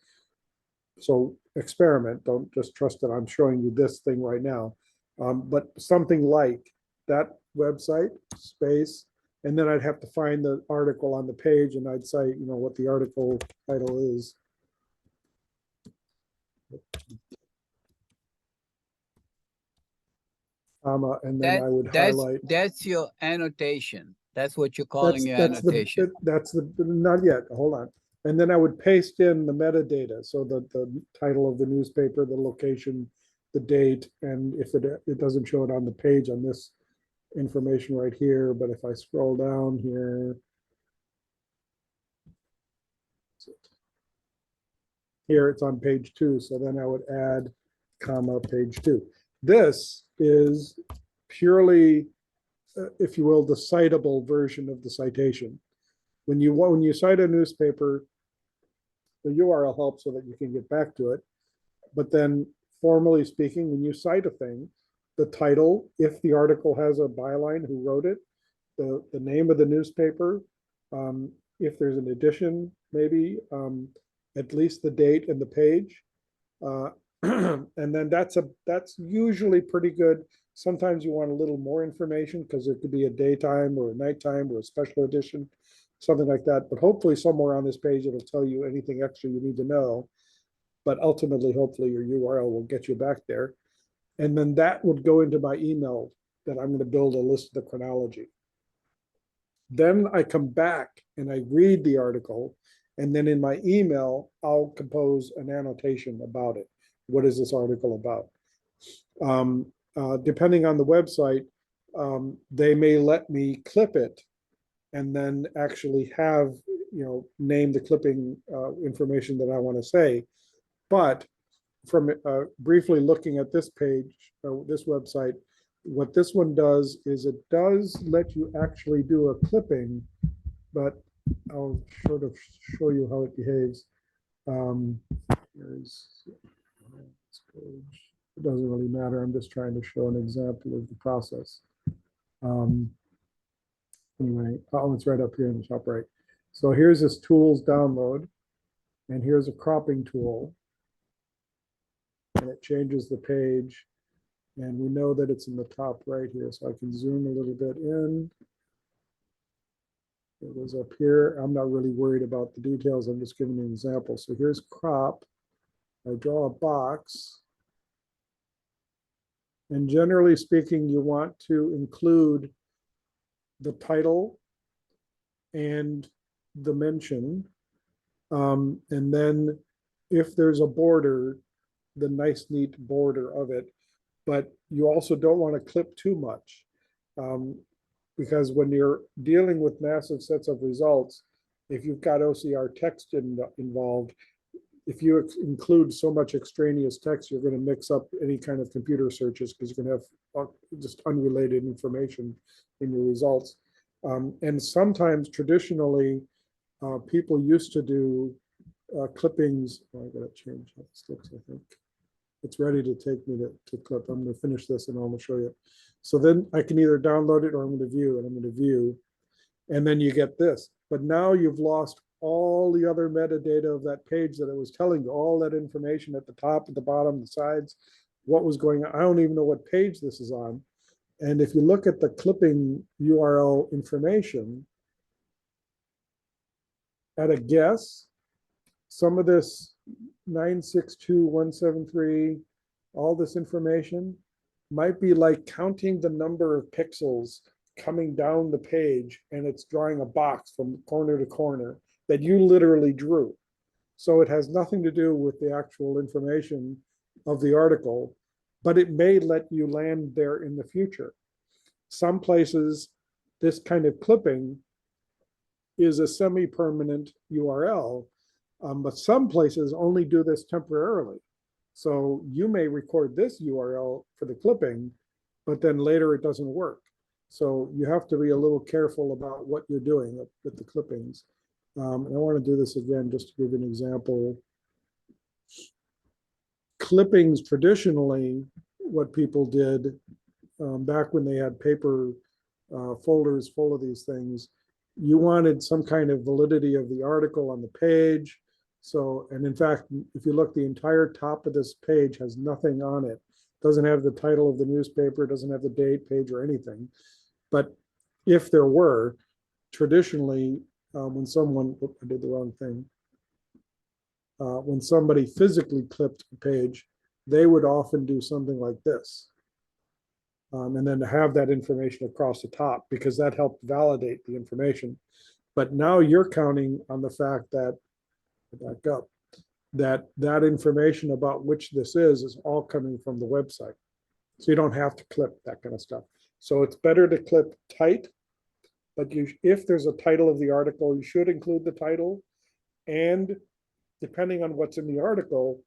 So experiment, don't just trust that I'm showing you this thing right now. But something like that website space, and then I'd have to find the article on the page, and I'd say, what the article title is. And then I would highlight. That's your annotation. That's what you're calling your annotation. That's not yet. Hold on. And then I would paste in the metadata. So the title of the newspaper, the location, the date, and if it doesn't show it on the page on this information right here, but if I scroll down here, here it's on page 2. So then I would add comma page 2. This is purely, if you will, the citable version of the citation. When you cite a newspaper, the URL helps so that you can get back to it. But then, formally speaking, when you cite a thing, the title, if the article has a byline, who wrote it, the name of the newspaper, if there's an edition, maybe, at least the date and the page, And then that's usually pretty good. Sometimes you want a little more information because it could be a daytime or a nighttime or a special edition, something like that. But hopefully somewhere on this page, it'll tell you anything extra you need to know. But ultimately, hopefully your URL will get you back there. And then that would go into my email that I'm going to build a list of the chronology. Then I come back and I read the article. And then in my email, I'll compose an annotation about it. What is this article about? Depending on the website, they may let me clip it and then actually have, name the clipping information that I want to say. But from briefly looking at this page, this website, what this one does is it does let you actually do a clipping, but I'll sort of show you how it behaves. Here's this page. It doesn't really matter. I'm just trying to show an example of the process. Anyway, oh, it's right up here in the top right. So here's this tools download, and here's a cropping tool, and it changes the page. And we know that it's in the top right here, so I can zoom a little bit in. It was up here. I'm not really worried about the details. I'm just giving you an example. So here's crop. I draw a box. And generally speaking, you want to include the title and the mention. And then if there's a border, the nice, neat border of it. But you also don't want to clip too much. Because when you're dealing with massive sets of results, if you've got OCR text involved, if you include so much extraneous text, you're going to mix up any kind of computer searches because you're going to have just unrelated information in your results. And sometimes traditionally, people used to do clippings. Oh, I got to change how this looks, I think. It's ready to take me to clip. I'm going to finish this and I'm going to show you. So then I can either download it or I'm going to view, and I'm going to view. And then you get this. But now you've lost all the other metadata of that page that it was telling you, all that information at the top, at the bottom, the sides, what was going on. I don't even know what page this is on. And if you look at the clipping URL information, at a guess, some of this 962.173, all this information might be like counting the number of pixels coming down the page, and it's drawing a box from corner to corner that you literally drew. So it has nothing to do with the actual information of the article, but it may let you land there in the future. Some places, this kind of clipping is a semi-permanent URL, but some places only do this temporarily. So you may record this URL for the clipping, but then later it doesn't work. So you have to be a little careful about what you're doing with the clippings. And I want to do this again just to give you an example. Clippings traditionally, what people did back when they had paper folders full of these things, you wanted some kind of validity of the article on the page. So, and in fact, if you look, the entire top of this page has nothing on it. Doesn't have the title of the newspaper, doesn't have the date, page, or anything. But if there were, traditionally, when someone, I did the wrong thing. When somebody physically clipped a page, they would often do something like this. And then to have that information across the top, because that helped validate the information. But now you're counting on the fact that, back up, that information about which this is all coming from the website. So you don't have to clip that kind of stuff. So it's better to clip tight, but if there's a title of the article, you should include the title. And depending on what's in the article,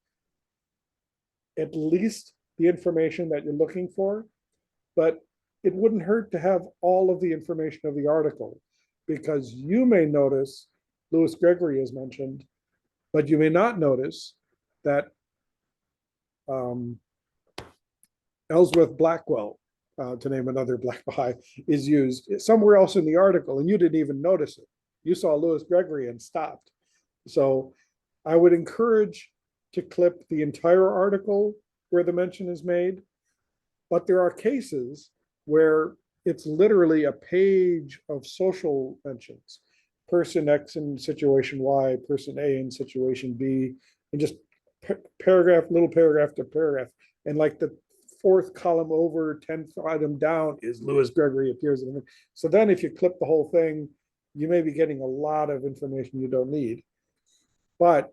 at least the information that you're looking for. But it wouldn't hurt to have all of the information of the article, because you may notice, Louis Gregory has mentioned, but you may not notice that Ellsworth Blackwell, to name another Black Baha'i, is used somewhere else in the article, and you didn't even notice it. You saw Louis Gregory and stopped. So I would encourage to clip the entire article where the mention is made, but there are cases where it's literally a page of social mentions. Person X in situation Y, person A in situation B, and just paragraph, little paragraph to paragraph. And like the fourth column over, 10th item down is Lewis Gregory appears in it. So then if you clip the whole thing, you may be getting a lot of information you don't need. But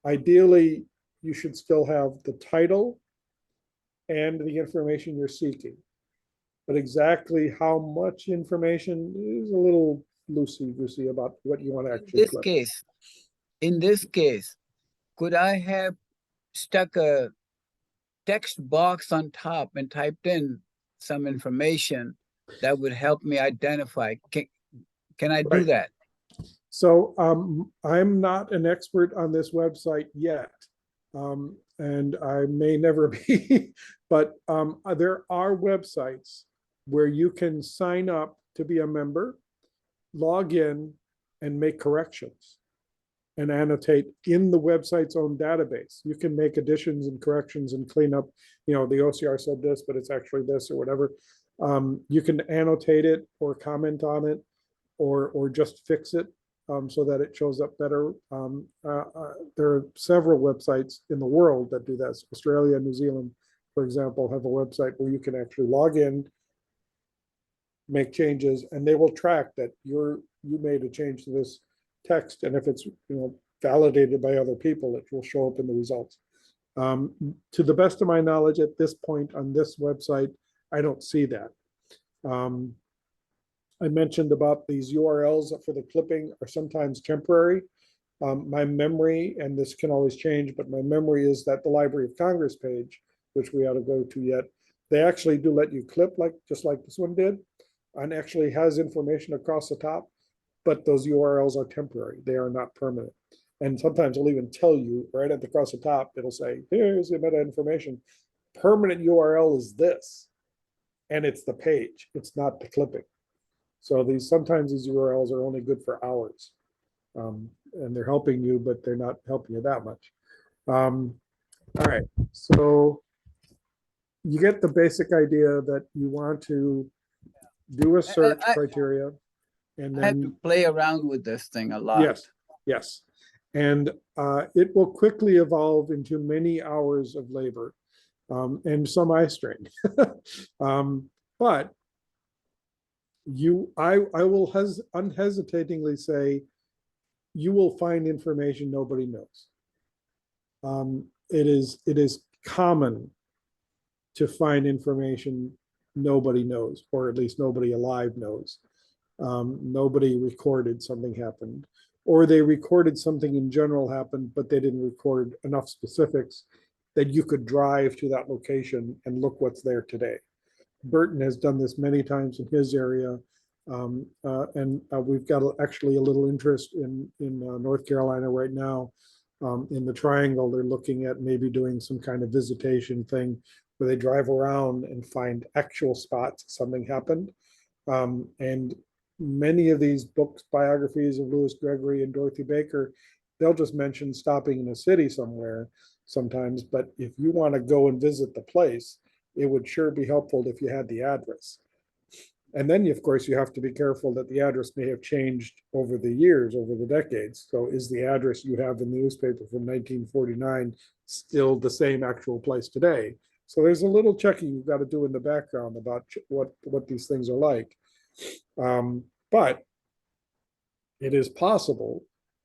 ideally, you should still have the title and the information you're seeking. But exactly how much information is a little loosey-goosey about what you want to actually clip. In this case, could I have stuck a text box on top and typed in some information that would help me identify? Can I do that? So I'm not an expert on this website yet, and I may never be, but there are websites where you can sign up to be a member, log in, and make corrections and annotate in the website's own database. You can make additions and corrections and clean up, the OCR said this, but it's actually this or whatever. You can annotate it or comment on it or just fix it so that it shows up better. There are several websites in the world that do that. Australia, New Zealand, for example, have a website where you can actually log in, make changes, and they will track that you made a change to this text, and if it's validated by other people, it will show up in the results. To the best of my knowledge, at this point on this website, I don't see that. I mentioned about these URLs for the clipping are sometimes temporary. My memory, and this can always change, but my memory is that the Library of Congress page, which we ought to go to yet, they actually do let you clip just like this one did, and actually has information across the top, but those URLs are temporary. They are not permanent. And sometimes it'll even tell you right at across the top, it'll say, here's the meta information. Permanent URL is this, and it's the page. It's not the clipping. So sometimes these URLs are only good for hours, and they're helping you, but they're not helping you that much. All right, so you get the basic idea that you want to do a search criteria, and then I have to play around with this thing a lot. Yes, and it will quickly evolve into many hours of labor and some eye strain. But I will unhesitatingly say you will find information nobody knows. It is common to find information nobody knows, or at least nobody alive knows. Nobody recorded something happened, or they recorded something in general happened, but they didn't record enough specifics that you could drive to that location and look what's there today. Burton has done this many times in his area, and we've got actually a little interest in North Carolina right now. In the Triangle, they're looking at maybe doing some kind of visitation thing where they drive around and find actual spots something happened. And many of these books, biographies of Lewis Gregory and Dorothy Baker, they'll just mention stopping in a city somewhere sometimes. But if you want to go and visit the place, it would sure be helpful if you had the address. And then, of course, you have to be careful that the address may have changed over the years, over the decades. So is the address you have in the newspaper from 1949 still the same actual place today? So there's a little checking you've got to do in the background about what these things are like. But it is possible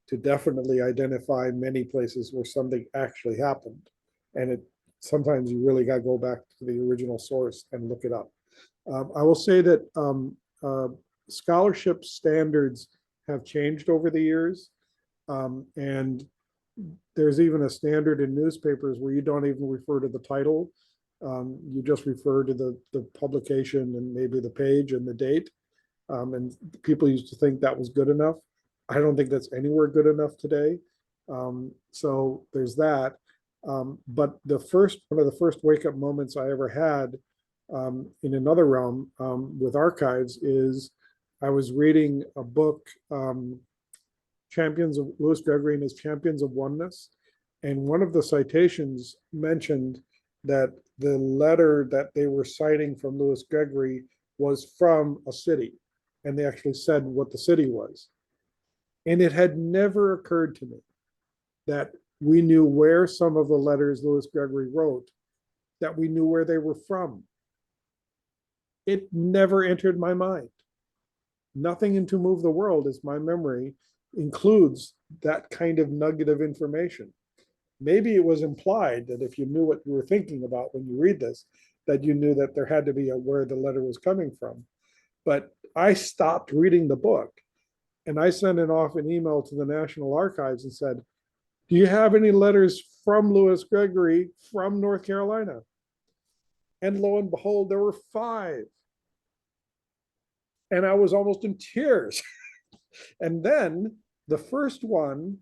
to definitely identify many places where something actually happened. And sometimes you really got to go back to the original source and look it up. I will say that scholarship standards have changed over the years. And there's even a standard in newspapers where you don't even refer to the title. You just refer to the publication and maybe the page and the date. And people used to think that was good enough. I don't think that's anywhere good enough today. So there's that. But one of the first wake-up moments I ever had in another realm with archives is I was reading a book, Champions of Lewis Gregory and his Champions of Oneness. And one of the citations mentioned that the letter that they were citing from Louis Gregory was from a city. And they actually said what the city was. And it had never occurred to me that we knew where some of the letters Louis Gregory wrote, that we knew where they were from. It never entered my mind. Nothing in To Move the World, as my memory, includes that kind of nugget of information. Maybe it was implied that if you knew what you were thinking about when you read this, that you knew that there had to be a where the letter was coming from. But I stopped reading the book and I sent off an email to the National Archives and said, do you have any letters from Louis Gregory from North Carolina? And lo and behold, there were 5. And I was almost in tears. And then the first one,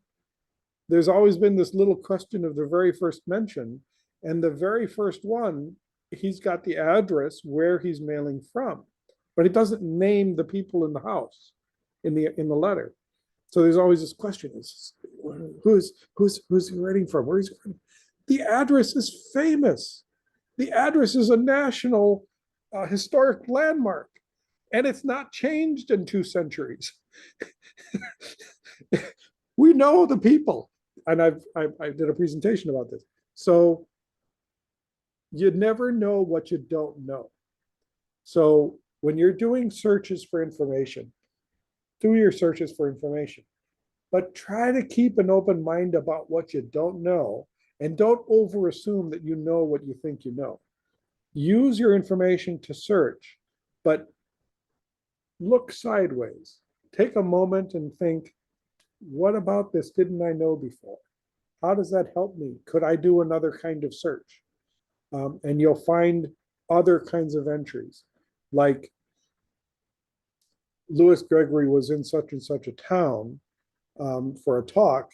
there's always been this little question of the very first mention. And the very first one, he's got the address where he's mailing from, but it doesn't name the people in the house in the letter. So there's always this question: who's he writing from? Where is he from? The address is famous. The address is a national historic landmark, and it's not changed in 2 centuries. We know the people, and I did a presentation about this. So you never know what you don't know. So when you're doing searches for information, do your searches for information, but try to keep an open mind about what you don't know, and don't over assume that you know what you think you know. Use your information to search, but look sideways. Take a moment and think, what about this didn't I know before? How does that help me? Could I do another kind of search? And you'll find other kinds of entries, like Louis Gregory was in such and such a town for a talk,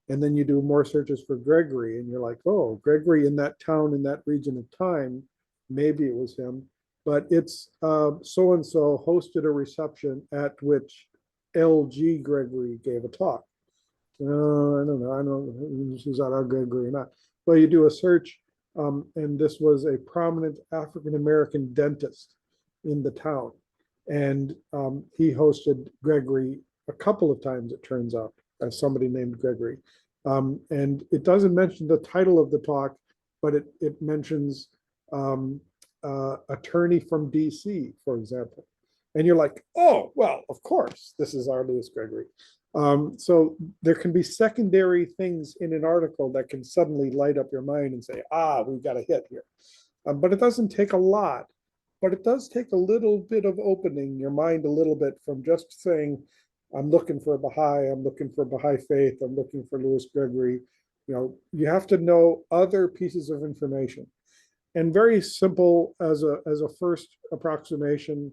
and then you do more searches for Gregory, and you're like, oh, Gregory in that town, in that region of time, maybe it was him, but it's so-and-so hosted a reception at which L.G. Gregory gave a talk. I don't know. I don't know if she's our Gregory or not. Well, you do a search, and this was a prominent African-American dentist in the town. And he hosted Gregory a couple of times, it turns out, as somebody named Gregory. And it doesn't mention the title of the talk, but it mentions attorney from DC, for example. And you're like, oh, well, of course, this is our Louis Gregory. So there can be secondary things in an article that can suddenly light up your mind and say, ah, we've got a hit here. But it doesn't take a lot, but it does take a little bit of opening your mind a little bit from just saying, I'm looking for a Baha'i, I'm looking for Baha'i faith, I'm looking for Louis Gregory. You know, you have to know other pieces of information. And very simple as a first approximation,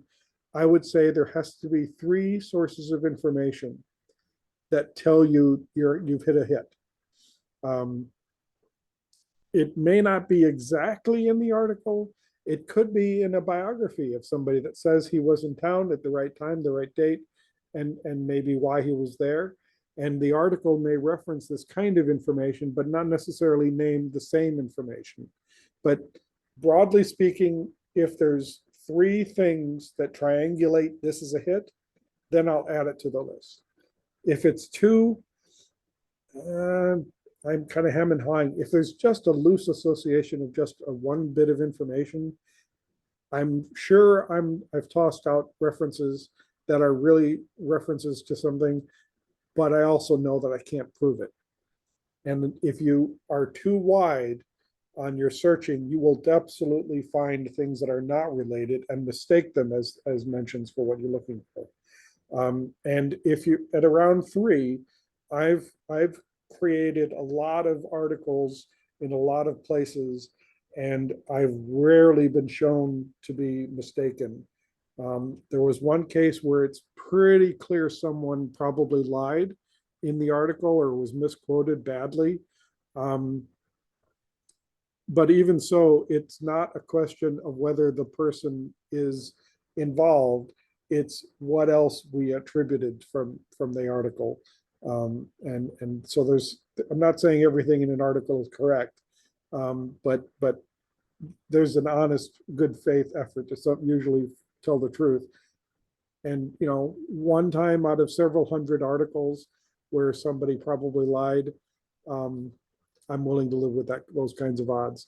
I would say there has to be 3 sources of information that tell you you've hit a hit. It may not be exactly in the article. It could be in a biography of somebody that says he was in town at the right time, the right date, and maybe why he was there. And the article may reference this kind of information, but not necessarily name the same information. But broadly speaking, if there's 3 things that triangulate this is a hit, then I'll add it to the list. If it's 2, I'm kind of hem and hawing. If there's just a loose association of just a 1 bit of information, I'm sure I've tossed out references that are really references to something, but I also know that I can't prove it. And if you are too wide on your searching, you will absolutely find things that are not related and mistake them as mentions for what you're looking for. And if you at around 3, I've created a lot of articles in a lot of places, and I've rarely been shown to be mistaken. There was one case where it's pretty clear someone probably lied in the article or was misquoted badly. But even so, it's not a question of whether the person is involved. It's what else we attributed from the article. And so I'm not saying everything in an article is correct, but there's an honest, good faith effort to usually tell the truth. And, one time out of several hundred articles where somebody probably lied, um, I'm willing to live with those kinds of odds.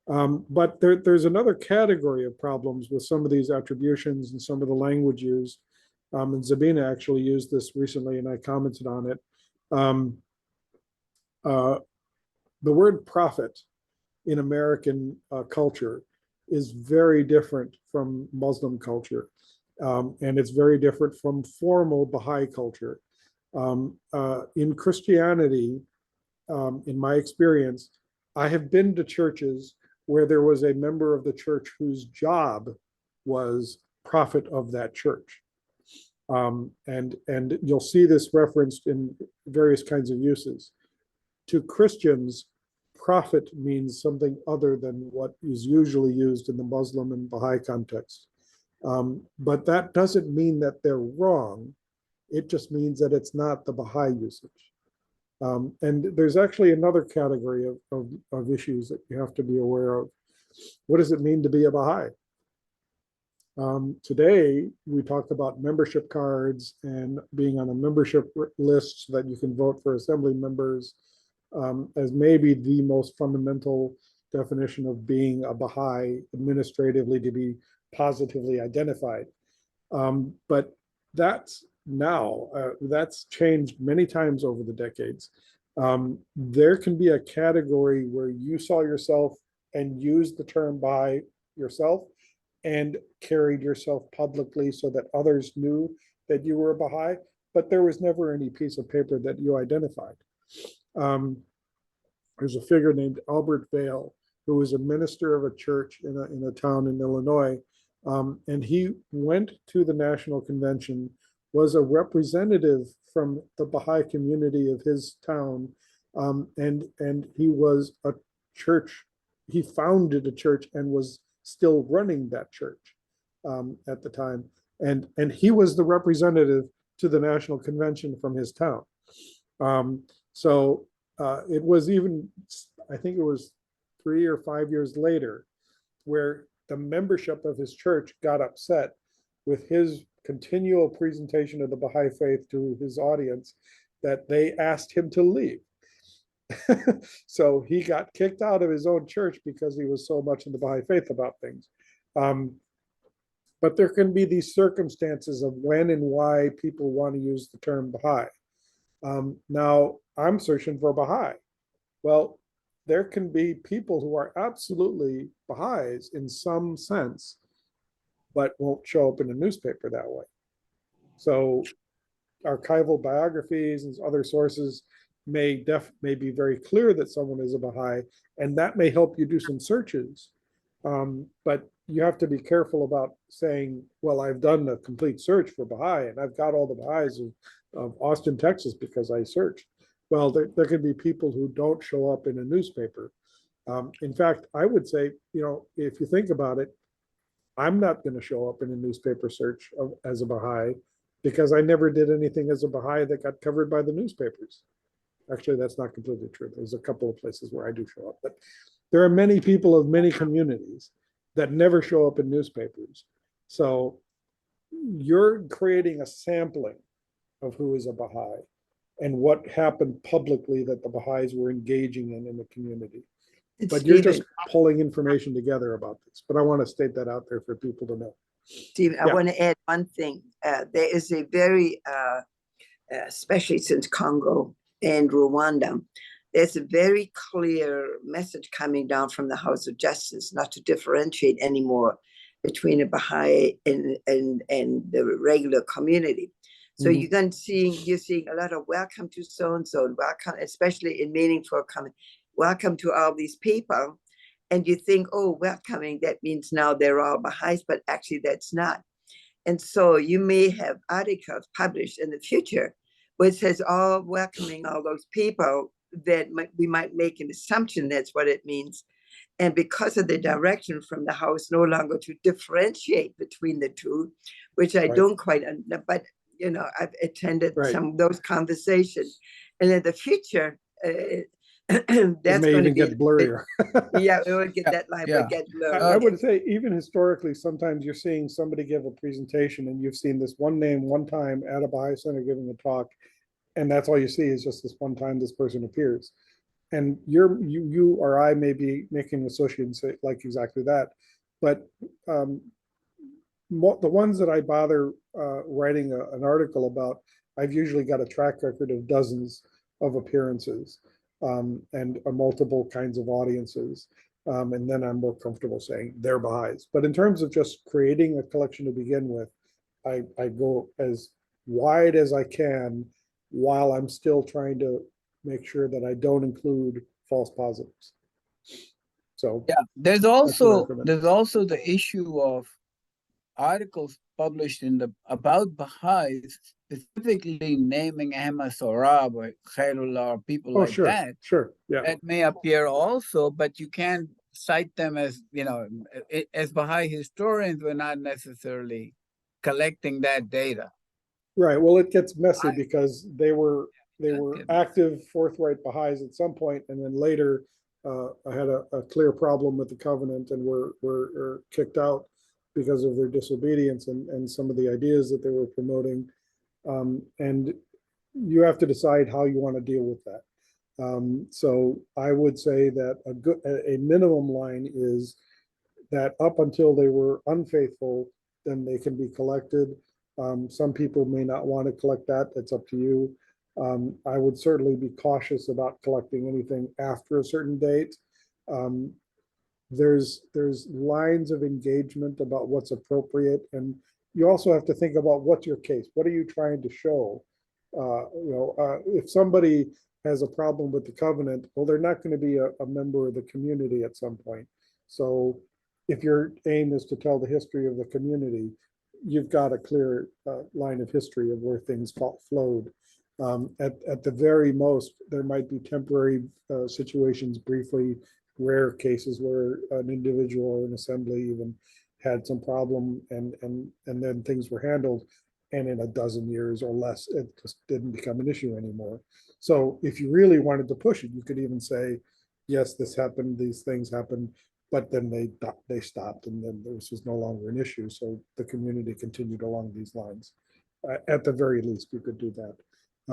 But there's another category of problems with some of these attributions and some of the language used. And Zabina actually used this recently, and I commented on it. Um, uh, the word prophet in American culture is very different from Muslim culture. And it's very different from formal Baha'i culture. In Christianity, in my experience, I have been to churches where there was a member of the church whose job was prophet of that church. And you'll see this referenced in various kinds of uses. To Christians, prophet means something other than what is usually used in the Muslim and Baha'i context. But that doesn't mean that they're wrong. It just means that it's not the Baha'i usage. And there's actually another category of issues that you have to be aware of. What does it mean to be a Baha'i? Today, we talk about membership cards and being on a membership list so that you can vote for assembly members as maybe the most fundamental definition of being a Baha'i administratively, to be positively identified. But that's that's changed many times over the decades. There can be a category where you saw yourself and used the term Baha'i yourself and carried yourself publicly so that others knew that you were a Baha'i, but there was never any piece of paper that you identified. There's a figure named Albert Vail, who was a minister of a church in a town in Illinois, and he went to the National Convention, was a representative from the Baha'i community of his town, and he was a church. He founded a church and was still running that church at the time, and he was the representative to the National Convention from his town. So it was even, I think it was 3 or 5 years later, where the membership of his church got upset with his continual presentation of the Baha'i faith to his audience, that they asked him to leave. So he got kicked out of his own church because he was so much in the Baha'i faith about things. But there can be these circumstances of when and why people want to use the term Baha'i. Now, I'm searching for Baha'i. Well, there can be people who are absolutely Baha'is in some sense, but won't show up in a newspaper that way. So archival biographies and other sources may be very clear that someone is a Baha'i, and that may help you do some searches. But you have to be careful about saying, well, I've done a complete search for Baha'i and I've got all the Baha'is of Austin, Texas, because I searched. Well, there can be people who don't show up in a newspaper. In fact, I would say, if you think about it, I'm not going to show up in a newspaper search as a Baha'i because I never did anything as a Baha'i that got covered by the newspapers. Actually, that's not completely true. There's a couple of places where I do show up, but there are many people of many communities that never show up in newspapers. So you're creating a sampling of who is a Baha'i and what happened publicly that the Baha'is were engaging in the community. But you're just pulling information together about this. But I want to state that out there for people to know. Stephen, I want to add one thing. There is a very, especially since Congo and Rwanda, there's a very clear message coming down from the House of Justice not to differentiate anymore between a Baha'i and the regular community. So you're seeing a lot of welcome to so-and-so, welcome, especially in meaningful comment, welcome to all these people. And you think, oh, welcoming, that means now they're all Baha'is, but actually that's not. And so you may have articles published in the future where it says, oh, welcoming all those people, that we might make an assumption that's what it means. And because of the direction from the House no longer to differentiate between the two, which I don't quite, but I've attended Right. some of those conversations. And in the future, It that's may going to even be get blurrier. yeah, we will get Yeah, that line, yeah. but get I blurry. would say even historically, sometimes you're seeing somebody give a presentation and you've seen this one name one time at a Baha'i Center giving a talk, and that's all you see is just this one time this person appears. And you or I may be making associations like exactly that, but the ones that I bother writing an article about, I've usually got a track record of dozens of appearances and multiple kinds of audiences. And then I'm more comfortable saying they're Baha'is. But in terms of just creating a collection to begin with, I go as wide as I can while I'm still trying to make sure that I don't include false positives. So Yeah, there's what I also recommend. the issue of articles published in the about Baha'is, specifically naming Ahmad Sorab or Khairullah or people Oh, like sure, that, sure, yeah. that may appear also, but you can't cite them as, as Baha'i historians, we're not necessarily collecting that data. Right. Well, it gets messy I- because they were Okay. active, forthright Baha'is at some point, and then later I had a clear problem with the covenant and were kicked out because of their disobedience and some of the ideas that they were promoting. And you have to decide how you want to deal with that. So I would say that a minimum line is that up until they were unfaithful, then they can be collected. Some people may not want to collect that. It's up to you. I would certainly be cautious about collecting anything after a certain date. Um, there's lines of engagement about what's appropriate, and you also have to think about what's your case. What are you trying to show? If somebody has a problem with the covenant, well, they're not going to be a member of the community at some point. So if your aim is to tell the history of the community, you've got a clear line of history of where things flowed. At the very most, there might be temporary situations, briefly, rare cases where an individual or an assembly even had some problem and then things were handled. And in a dozen years or less, it just didn't become an issue anymore. So if you really wanted to push it, you could even say, yes, this happened, these things happened, but then they stopped and then this was no longer an issue. So the community continued along these lines. At the very least, you could do that.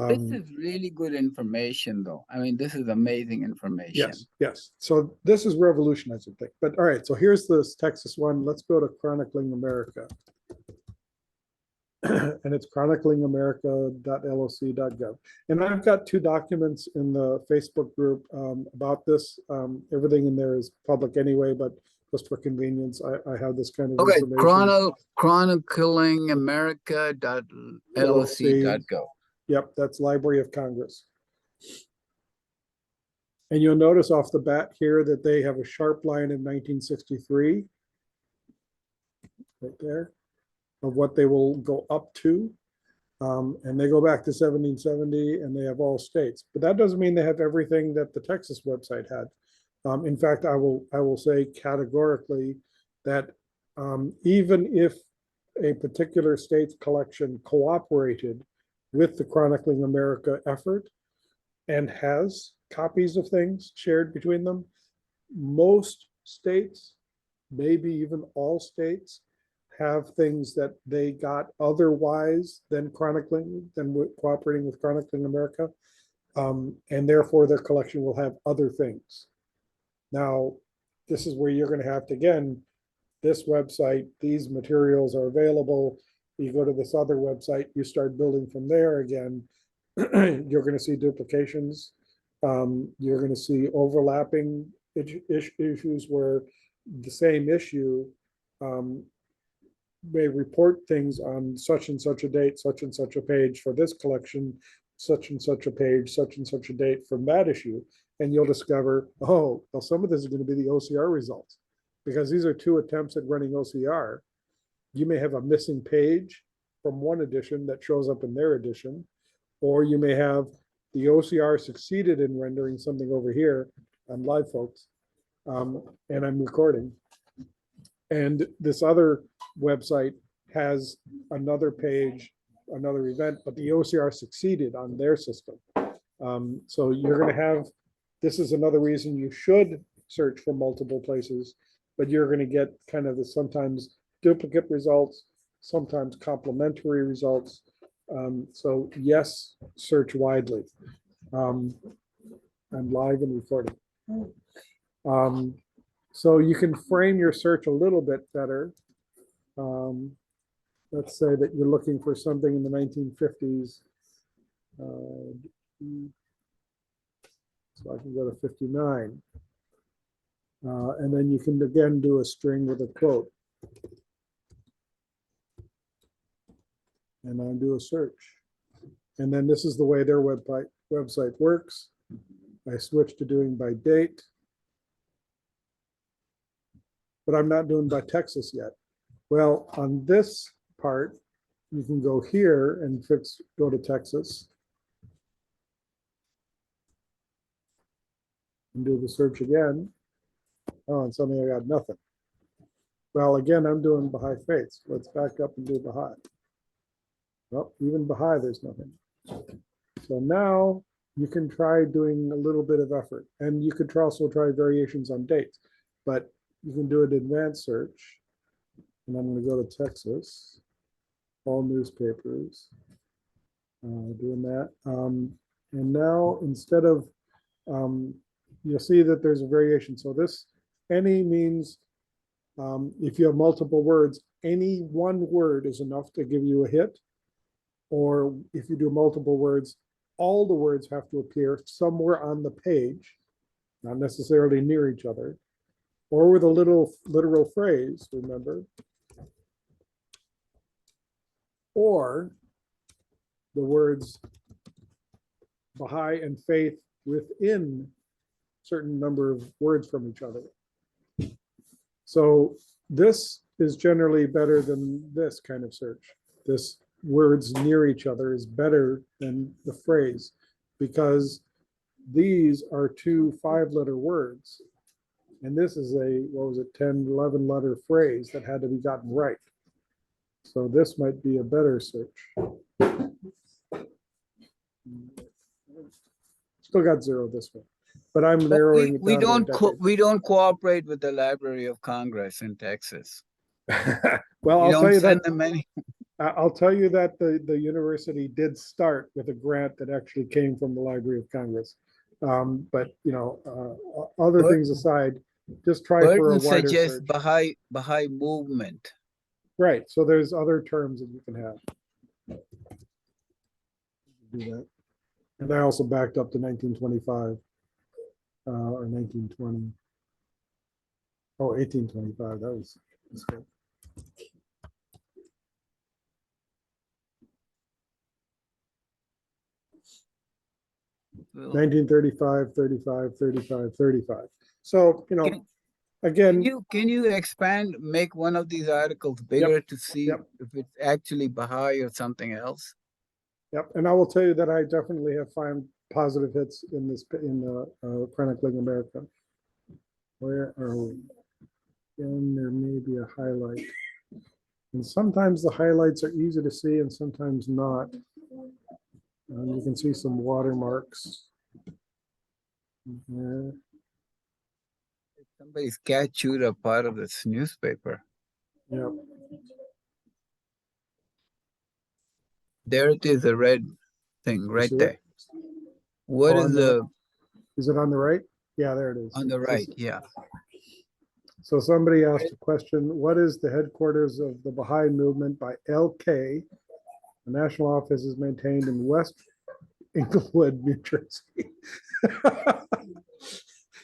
This is really good information, though. I mean, this is amazing information. Yes, yes. So this is revolutionizing thing. But all right, so here's this Texas one. Let's go to Chronicling America. And it's chroniclingamerica.loc.gov. And I've got 2 documents in the Facebook group about this. Everything in there is public anyway, but just for convenience, I have this kind of Okay, information. chroniclingamerica.loc.gov. Yep, that's Library of Congress. And you'll notice off the bat here that they have a sharp line in 1963, right there, of what they will go up to. And they go back to 1770 and they have all states. But that doesn't mean they have everything that the Texas website had. In fact, I will say categorically that even if a particular state's collection cooperated with the Chronicling America effort and has copies of things shared between them, most states, maybe even all states, have things that they got otherwise than cooperating with Chronicling America, and therefore their collection will have other things. Now, this is where you're going to have to, again, this website, these materials are available. You go to this other website, you start building from there again. You're going to see duplications. You're going to see overlapping issues where the same issue may report things on such and such a date, such and such a page for this collection, such and such a page, such and such a date from that issue. And you'll discover, oh, well, some of this is going to be the OCR results because these are 2 attempts at running OCR. You may have a missing page from one edition that shows up in their edition, or you may have the OCR succeeded in rendering something over here. I'm live, folks, and I'm recording. And this other website has another page another event, but the OCR succeeded on their system. So you're going to have, this is another reason you should search for multiple places, but you're going to get kind of the sometimes duplicate results, sometimes complementary results. So yes, search widely. I'm live and recording. So you can frame your search a little bit better. Let's say that you're looking for something in the 1950s. So I can go to 59. And then you can again do a string with a quote. And I'll do a search. And then this is the way their website works. I switch to doing by date. But I'm not doing by Texas yet. Well, on this part, you can go here and go to Texas. And do the search again. Oh, and suddenly I got nothing. Well, again, I'm doing Baha'i faiths. Let's back up and do Baha'i. Well, even Baha'i, there's nothing. So now you can try doing a little bit of effort. And you could also try variations on dates. But you can do an advanced search. And I'm going to go to Texas. All newspapers. Doing that. And now instead of, you'll see that there's a variation. So this, any means if you have multiple words, any one word is enough to give you a hit. Or if you do multiple words, all the words have to appear somewhere on the page, not necessarily near each other, or with a little literal phrase, remember, or the words Baha'i and faith within certain number of words from each other. So this is generally better than this kind of search. This words near each other is better than the phrase because these are 2 5-letter words. And this is a, what was it, 10, 11 letter phrase that had to be gotten right. So this might be a better search. Still got 0 this one, but I'm narrowing it down. We don't cooperate with the Library of Congress in Texas. Well, I'll tell you that. Them I'll tell you that the university did start with a grant that actually came from the Library of Congress. But you know, other things aside, just try for a wider suggests search. Baha'i movement. Right. So there's other terms that you can have. Do that. And I also backed up to 1925 or 1920. Oh, 1825. That's good. 1935, 35, 35, 35. So, you know, again. Can you expand, make one of these articles bigger to see if it's actually Baha'i or something else? Yep, and I will tell you that I definitely have found positive hits in this, in the Chronicling America. Where are we? And there may be a highlight. And sometimes the highlights are easy to see and sometimes not. You can see some watermarks. Somebody's cat chewed up part of this newspaper. Yep. There it is, a red thing right there. What is Is it on the right? Yeah, there it is. On the right, yeah. So somebody asked a question, what is the headquarters of the Baha'i movement by LK? The national office is maintained in West Englewood, New Jersey.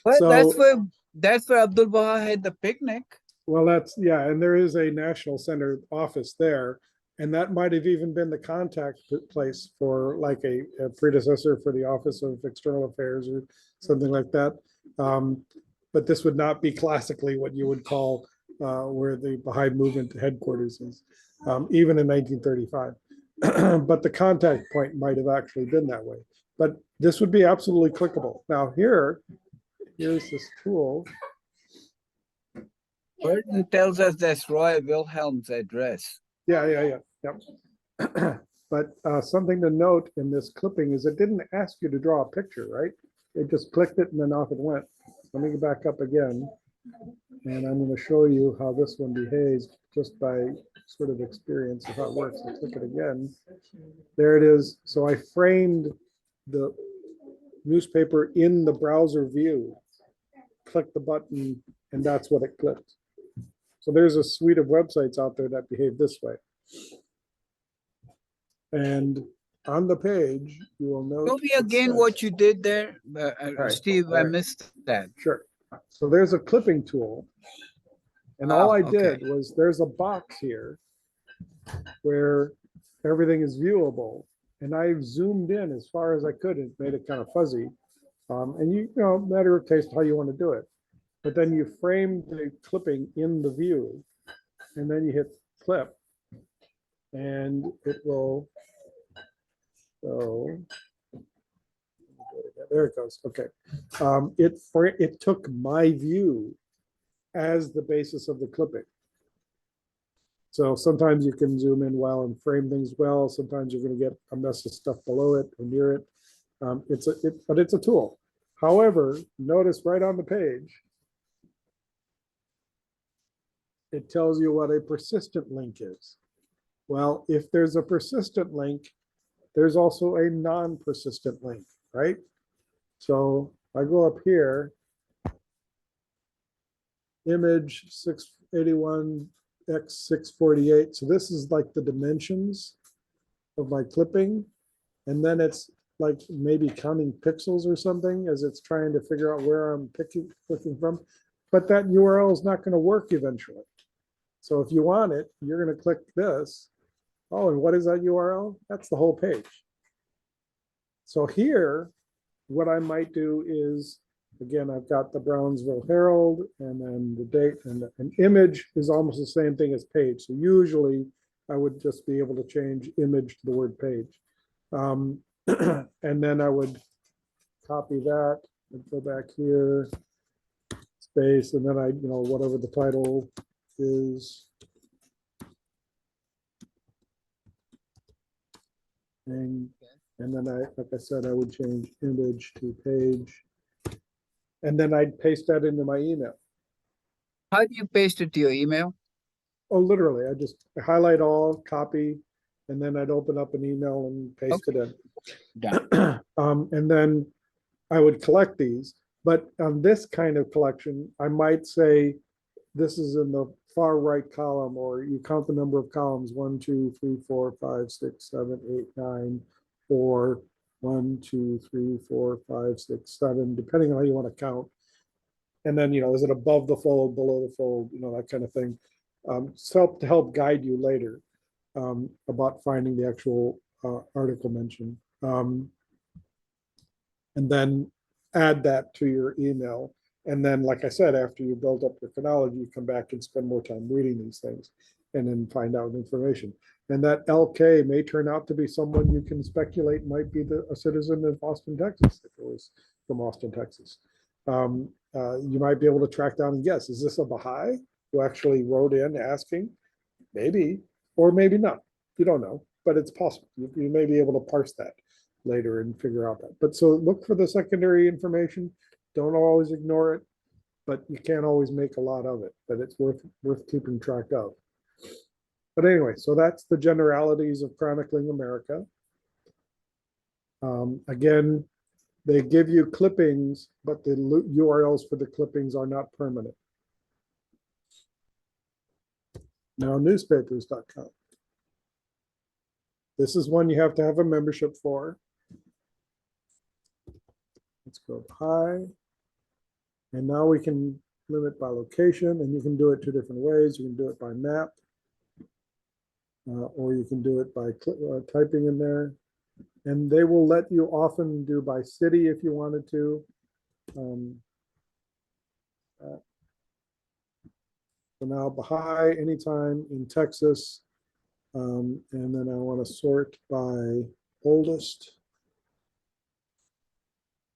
Well, so, that's where Abdul Baha had the picnic. Well, and there is a national center office there. And that might have even been the contact place for like a predecessor for the Office of External Affairs or something like that. But this would not be classically what you would call where the Baha'i movement headquarters is, even in 1935. But the contact point might have actually been that way. But this would be absolutely clickable. Now here's this tool. Burton tells us that's Roy Wilhelm's address. Yeah. But something to note in this clipping is it didn't ask you to draw a picture, right? It just clicked it and then off it went. Let me go back up again. And I'm going to show you how this one behaves just by sort of experience of how it works. I'll click it again. There it is. So I framed the newspaper in the browser view. Click the button, and that's what it clicked. So there's a suite of websites out there that behave this way. And on the page, you will note. Show me again what you did there, right, Steve. I there. missed that. Sure. So there's a clipping tool. And all I did was there's a box here where everything is viewable. And I zoomed in as far as I could and made it kind of fuzzy. And you know, matter of taste how you want to do it. But then you frame the clipping in the view, and then you hit clip, and it will go. There it goes. Okay. It took my view as the basis of the clipping. So sometimes you can zoom in well and frame things well. Sometimes you're going to get a mess of stuff below it or near it. But it's a tool. However, notice right on the page, it tells you what a persistent link is. Well, if there's a persistent link, there's also a non-persistent link, right? So I go up here, image 681 x 648. So this is like the dimensions of my clipping. And then it's like maybe counting pixels or something as it's trying to figure out where I'm clicking from. But that URL is not going to work eventually. So if you want it, you're going to click this. Oh, and what is that URL? That's the whole page. So here, what I might do is, again, I've got the Brownsville Herald and then the date, and an image is almost the same thing as page. So usually I would just be able to change image to the word page. And then I would copy that and go back here, space, and then I, you know, whatever the title is. And then like I said, I would change image to page. And then I'd paste that into my email. How do you paste it to your email? Oh, literally, I just highlight all, copy, and then I'd open up an email and paste it in. Done. And then I would collect these. But on this kind of collection, I might say this is in the far right column, or you count the number of columns 1, 2, 3, 4, 5, 6, 7, 8, 9, or 1, 2, 3, 4, 5, 6, 7, depending on how you want to count. And then, you know, is it above the fold, below the fold, you know, that kind of thing. To help guide you later about finding the actual article mention. And then add that to your email. And then, like I said, after you build up your chronology, you come back and spend more time reading these things and then find out information. And that LK may turn out to be someone you can speculate might be a citizen of Austin, Texas, if it was from Austin, Texas. You might be able to track down and guess, is this a Baha'i who actually wrote in asking? Maybe, or maybe not. You don't know, but it's possible. You may be able to parse that later and figure out that. But so look for the secondary information. Don't always ignore it, but you can't always make a lot of it, but it's worth keeping track of. But anyway, so that's the generalities of chronicling America. Again, they give you clippings, but the URLs for the clippings are not permanent. Now, newspapers.com. This is one you have to have a membership for. Let's go high. And now we can limit by location, and you can do it 2 different ways. You can do it by map, or you can do it by typing in there. And they will let you often do by city if you wanted to. So now Baha'i anytime in Texas. And then I want to sort by oldest.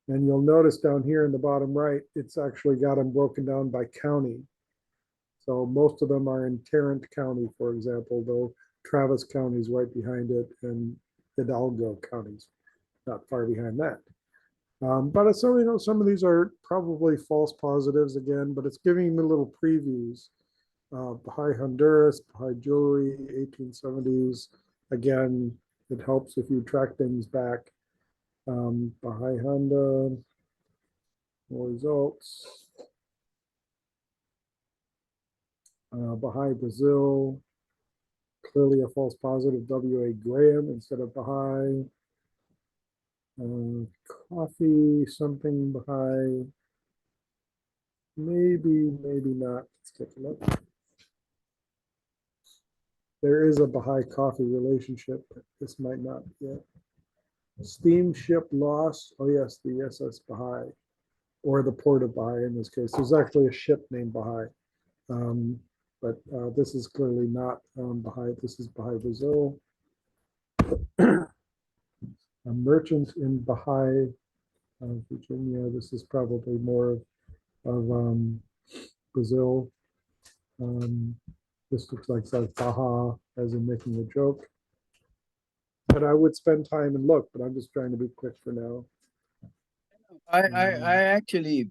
And you'll notice down here in the bottom right, it's actually got them broken down by county. So most of them are in Tarrant County, for example, though Travis County is right behind it, and Hidalgo counties, not far behind that. But it's so, some of these are probably false positives again, but it's giving me little previews. Baha'i Honduras, Baha'i jewelry, 1870s. Again, it helps if you track things back. Baha'i Honda, more results. Baha'i Brazil, clearly a false positive, W.A. Graham instead of Baha'i. Coffee, something Baha'i. Maybe not. Let's take a look. There is a Baha'i coffee relationship, but this might not yet. Steamship lost. Oh yes, the SS Baha'i, or the port of Baha'i in this case. There's actually a ship named Baha'i. But this is clearly not Baha'i. This is Baha'i Brazil. A merchant in Baha'i, Virginia. This is probably more of Brazil. This looks like Baha, as in making a joke. But I would spend time and look, but I'm just trying to be quick for now. I actually,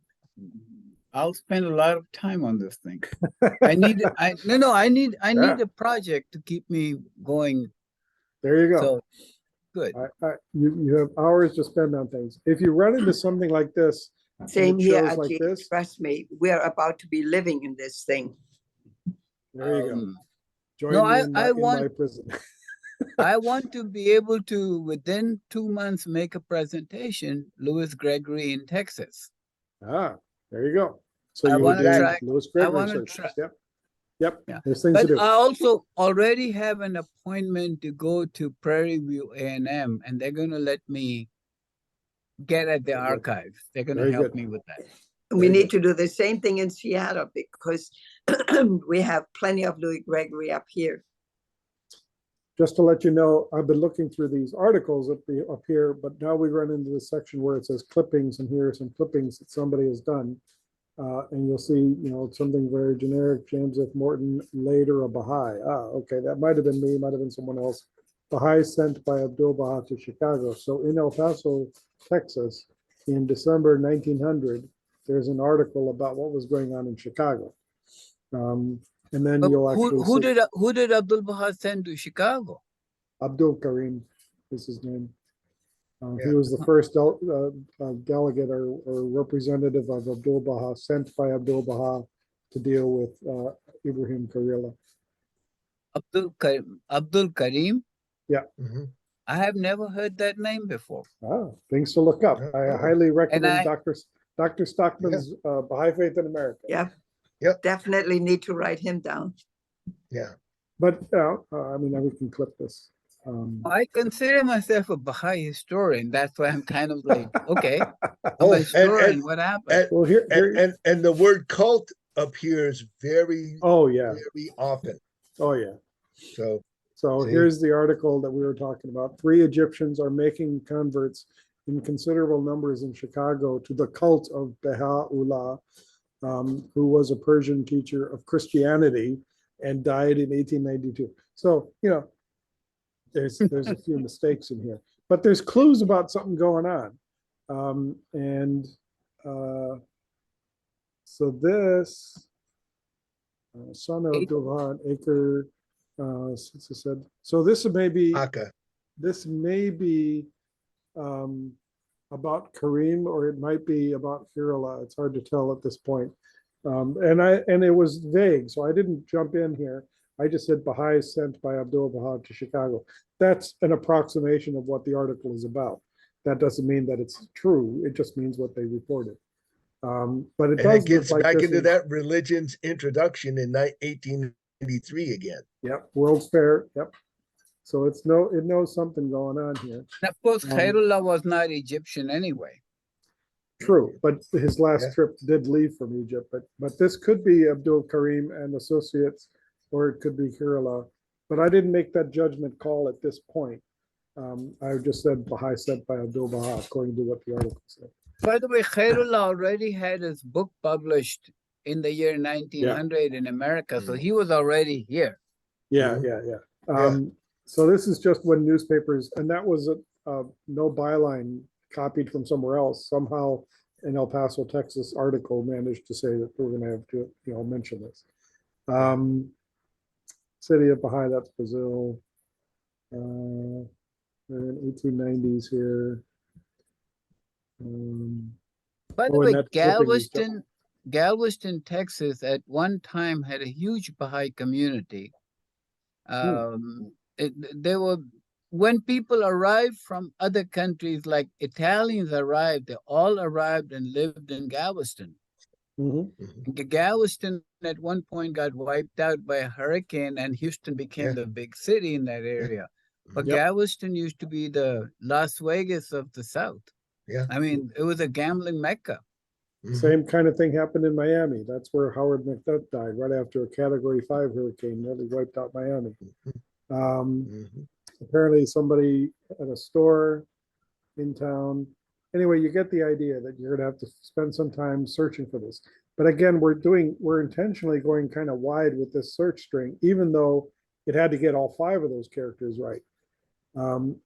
I'll spend a lot of time on this thing. I need a project to keep me going. There you go. So good. You have hours to spend on things. If you run into something like this, Same here, shows like Ajit. this, Trust me, we're about to be living in this thing. there you go. Join no, me in my prison. I want to be able to, within 2 months, make a presentation, Louis Gregory in Texas. Ah, there you go. So I you wanna would do track- Louis I Gregory wanna searches. track- Yep. Yep. Yeah. There's things to But do. I also already have an appointment to go to Prairie View A&M, and they're going to let me get at the Very good. archives. They're going to Very help good. me with that. We Very need to do the same thing in Seattle because we have plenty of Louis Gregory up here. Just to let you know, I've been looking through these articles up here, but now we run into the section where it says clippings, and here are some clippings that somebody has done. And you'll see, something very generic, James F. Morton, later a Baha'i. Okay, that might have been me, might have been someone else. Baha'i sent by Abdul Baha to Chicago. So in El Paso, Texas, in December 1900, there's an article about what was going on in Chicago. And then But you'll actually who did Abdul Baha send to Chicago? Abdul Karim is his name. He was the first delegate or representative of Abdul Baha, sent by Abdul Baha to deal with Ibrahim Karila. Abdul Karim? Yeah. Mhm. I have never heard that name before. Things to look up. I highly recommend I- Dr. Stockman's Baha'i Faith in America. Yeah. Yep. Definitely need to write him down. Yeah. But we can clip this. I consider myself a Baha'i historian. That's why I'm kind of like, okay, I'm Oh, a historian. What happened? Well, here, And the word cult appears very, oh yeah, very often. oh yeah. So So See? here's the article that we were talking about. 3 Egyptians are making converts in considerable numbers in Chicago to the cult of Baha'u'llah, who was a Persian teacher of Christianity and died in 1892. So, there's a few mistakes in here, but there's clues about something going on. So this, son of Abdullah Acre, said, so this may be Akka. about Kareem, or it might be about Hirala. It's hard to tell at this point. And it was vague, so I didn't jump in here. I just said Baha'i sent by Abdul Baha to Chicago. That's an approximation of what the article is about. That doesn't mean that it's true. It just means what they reported. But it And does it gets look like back this into is- that religion's introduction in 1893 again. Yep, World's Fair. Yep. So it knows something going on here. And of course, Khairullah was not Egyptian anyway. True, but his last Yeah. trip did leave from Egypt. But this could be Abdul Karim and associates, or it could be Hirala. But I didn't make that judgment call at this point. I just said Baha'i sent by Abdul Baha, according to what the article said. By the way, Khairullah already had his book published in the year 1900 in America, so he was already here. Yeah, Mhm. yeah, yeah. Yeah. So this is just when newspapers, and that was a no byline copied from somewhere else. Somehow an El Paso, Texas article managed to say that we're going to have to, mention this. City of Baha'i, that's Brazil. We're in 1890s here. By the Oh, and way, that clipping is Galveston, Texas, at one time had a huge Baha'i community. They were, when people arrived from other countries, like Italians arrived, they all arrived and lived in Galveston. Mhm. Galveston at one point got wiped out by a hurricane, and Houston became Yeah. the big city in that area. But Yep. Galveston used to be the Las Vegas of the South. Yeah. I mean, it was a gambling mecca. Mhm. Same kind of thing happened in Miami. That's where Howard McNutt died, right after a Category 5 hurricane nearly wiped out Miami. Mhm. Apparently somebody at a store in town. Anyway, you get the idea that you're gonna have to spend some time searching for this. But again, we're intentionally going kind of wide with this search string, even though it had to get all 5 of those characters right.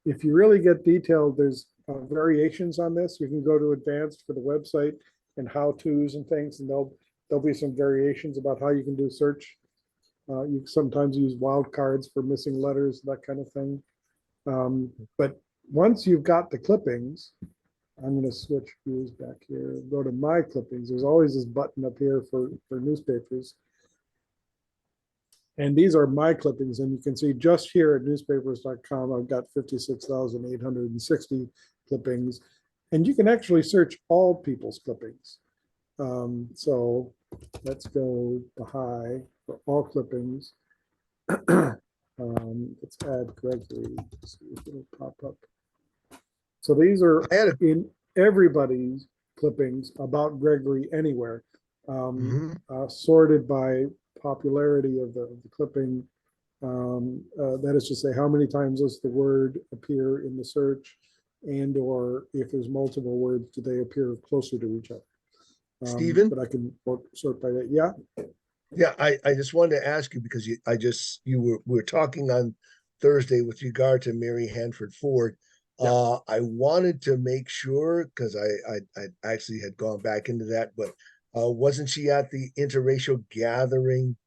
If you really get detailed, there's variations on this. You can go to advanced for the website and how-tos and things, and there'll be some variations about how you can do search. You sometimes use wildcards for missing letters, that kind of thing. But once you've got the clippings, I'm going to switch views back here, go to my clippings. There's always this button up here for newspapers. And these are my clippings. And you can see just here at newspapers.com, I've got 56,860 clippings. And you can actually search all people's clippings. So let's go Baha'i for all clippings. Let's add Gregory, see if it'll pop up. So these are in everybody's clippings about Gregory anywhere, sorted by popularity of the clipping. That is to say, how many times does the word appear in the search, and or if there's multiple words, do they appear closer to each other? Stephen? But I can sort by that. Yeah. Yeah, I just wanted to ask you because we were talking on Thursday with regard to Mary Hanford Ford. Yeah. I wanted to make sure because I actually had gone back into that, but wasn't she at the interracial gathering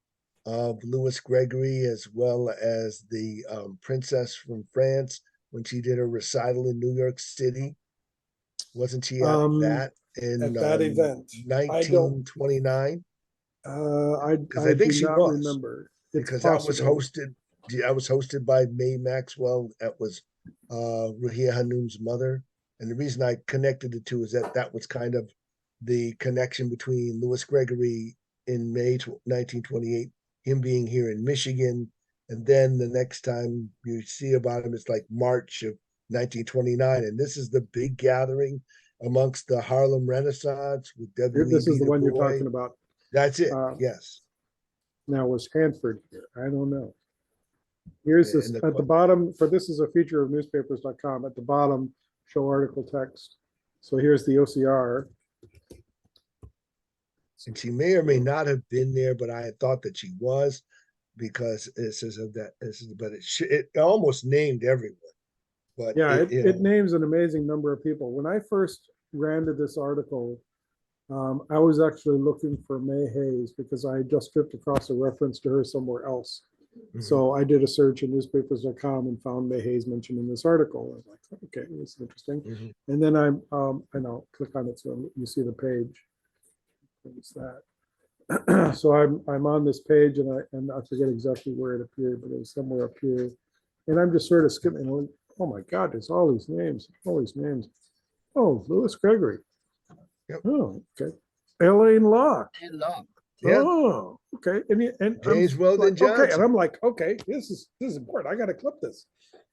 of Louis Gregory as well as the princess from France when she did her recital in New York City? Wasn't she at that in At that event? I don't. 1929? Because I I think do she not was. remember. It's Because possible. I was hosted by Mae Maxwell. That was Ruhia Hanum's mother. And the reason I connected the two is that was kind of the connection between Louis Gregory in May 1928, him being here in Michigan. And then the next time you see about him, it's like March of 1929. And this is the big gathering amongst the Harlem Renaissance with This is W.E.B. the Du one you're Bois. talking about. That's it. Yes. Now, was Hanford here? I don't know. Here's this And at the bottom. For this is a feature of newspapers.com. At the bottom, show article text. So here's the OCR. And she may or may not have been there, but I had thought that she was because it says of that. But it almost named everyone. But Yeah, it names an amazing number of people. When I first ran to this article, I was actually looking for May Hayes because I had just stripped across a reference to her somewhere else. So I did a search in newspapers.com and found May Hayes mentioned in this article. I was like, okay, this is interesting. And then I know, click on it so you see the page. What's that? So I'm on this page and I forget exactly where it appeared, but it was somewhere up here. And I'm just sort of skimming. Oh my God, there's all these names. Oh, Louis Gregory. Yep. Oh, okay. Elaine Locke. And Locke. Yeah. Oh, okay. And James I'm Weldon like, okay, and Johnson. I'm like, okay, this is important. I got to clip this.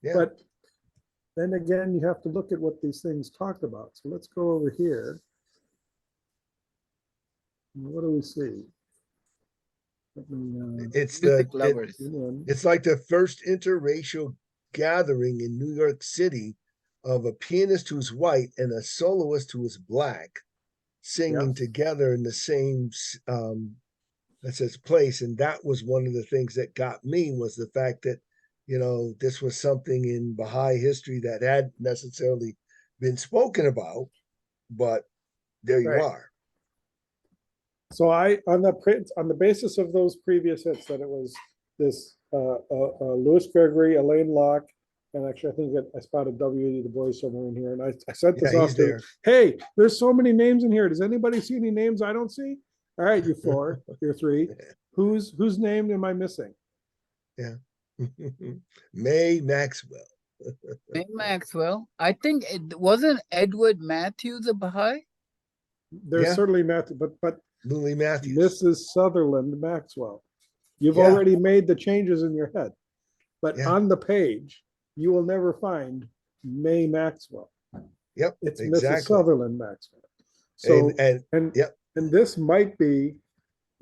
Yeah. But then again, you have to look at what these things talk about. So let's go over here. What do we see? Let me, It's Music lovers. it's like the first interracial gathering in New York City of a pianist who's white and a soloist who is black singing together in the same that says place. And that was one of the things that got me was the fact that you know, this was something in Baha'i history that hadn't necessarily been spoken about, but there you Right. are. So on the basis of those previous hits, that it was this Louis Gregory, Elaine Locke, and actually I think that I spotted W.E. Du Bois somewhere in here, and I sent this Yeah, off he's to, there. hey, there's so many names in here. Does anybody see any names I don't see? All right, you four, you're three. Whose name am I missing? Yeah. May Maxwell. May Maxwell. I think it wasn't Edward Matthews a Baha'i. There's Yeah. certainly Matthew, but Lily Matthews. Mrs. Sutherland Maxwell. You've Yeah. already made the changes in your head, but Yeah. on the page, you will never find May Maxwell. Yep. It's exactly. Mrs. Sutherland Maxwell. So and yep. and this might be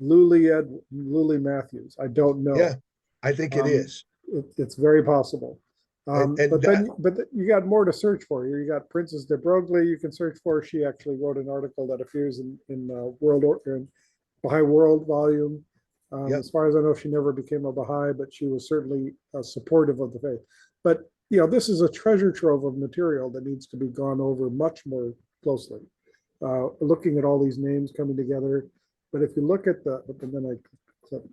Luli Matthews. I don't know. Yeah, I think it is. It's very possible. And But you got more to search for. You got Princess de Broglie. You can search for. She actually wrote an article that appears in Baha'i World volume. Yep. As far as I know, she never became a Baha'i, but she was certainly supportive of the faith. But you know, this is a treasure trove of material that needs to be gone over much more closely. Looking at all these names coming together. But if you look at and then I clip,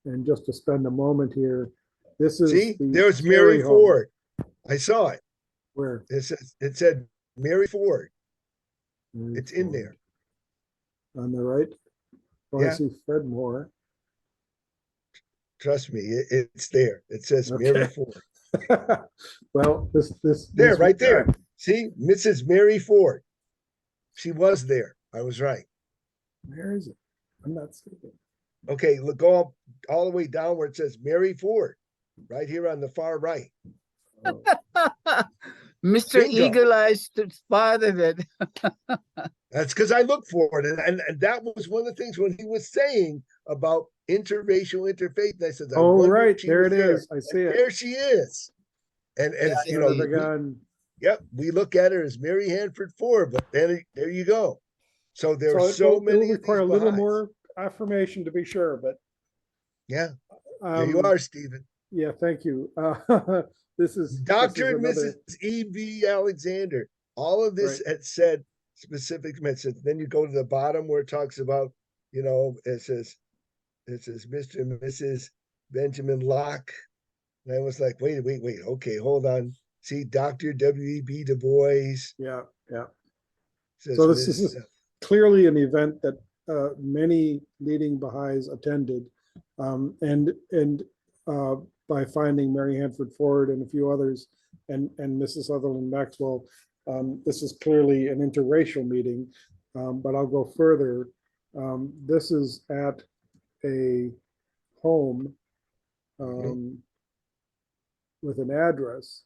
and just to spend a moment here, this is see, the there's Carey Mary home. Ford. I saw it. Where It said Mary Ford. Mary It's in Ford. there. On the right. Oh, I Yeah. see Fred Moore. Trust me, it's there. It says Mary Okay. Ford. Well, There, right there. See, Mrs. Mary Ford. She was there. I was right. Where is it? I'm not seeing it. Okay, look, go all the way down where it says Mary Ford, right here on the far right. Oh, Mr. Bingo. Eagle Eyes spotted it. That's because I looked for it. And that was one of the things when he was saying about interracial interfaith. And I said, I oh wonder if right, she there was it there. is. I see And it. there she is. And Yeah, you Son know, of a we, gun. yep, we look at her as Mary Hanford Ford, but then there you go. So there are So so it many will of these require a little Baha'is. more affirmation to be sure, but Yeah, there you are, Stephen. Yeah, thank you. This is Dr. and another, Mrs. E.V. Alexander. All of this right. had said specific message. Then you go to the bottom where it talks about, you know, it says Mr. and Mrs. Benjamin Locke. And I was like, wait. Okay, hold on. See, Dr. W.E.B. Du Bois. Yeah. Says So this Miss, is clearly an event that many leading Baha'is attended, and by finding Mary Hanford Ford and a few others, and Mrs. Sutherland Maxwell, this is clearly an interracial meeting. But I'll go further. This is at a home with an address.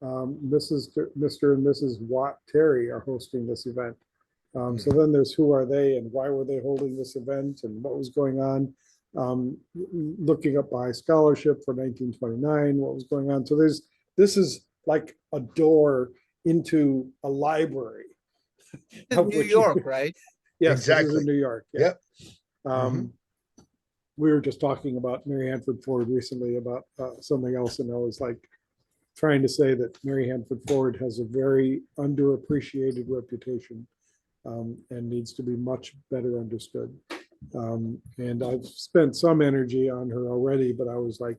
Mr. and Mrs. Watt Terry are hosting this event. So then there's who are they and why were they holding this event and what was going on. Looking up by scholarship for 1929, what was going on. So this is like a door into a library. New York, right? Yes, exactly. This is in New York. Yeah. Yep. We were just talking about Mary Hanford Ford recently about something else, and I was like trying to say that Mary Hanford Ford has a very underappreciated reputation and needs to be much better understood. And I've spent some energy on her already, but I was like,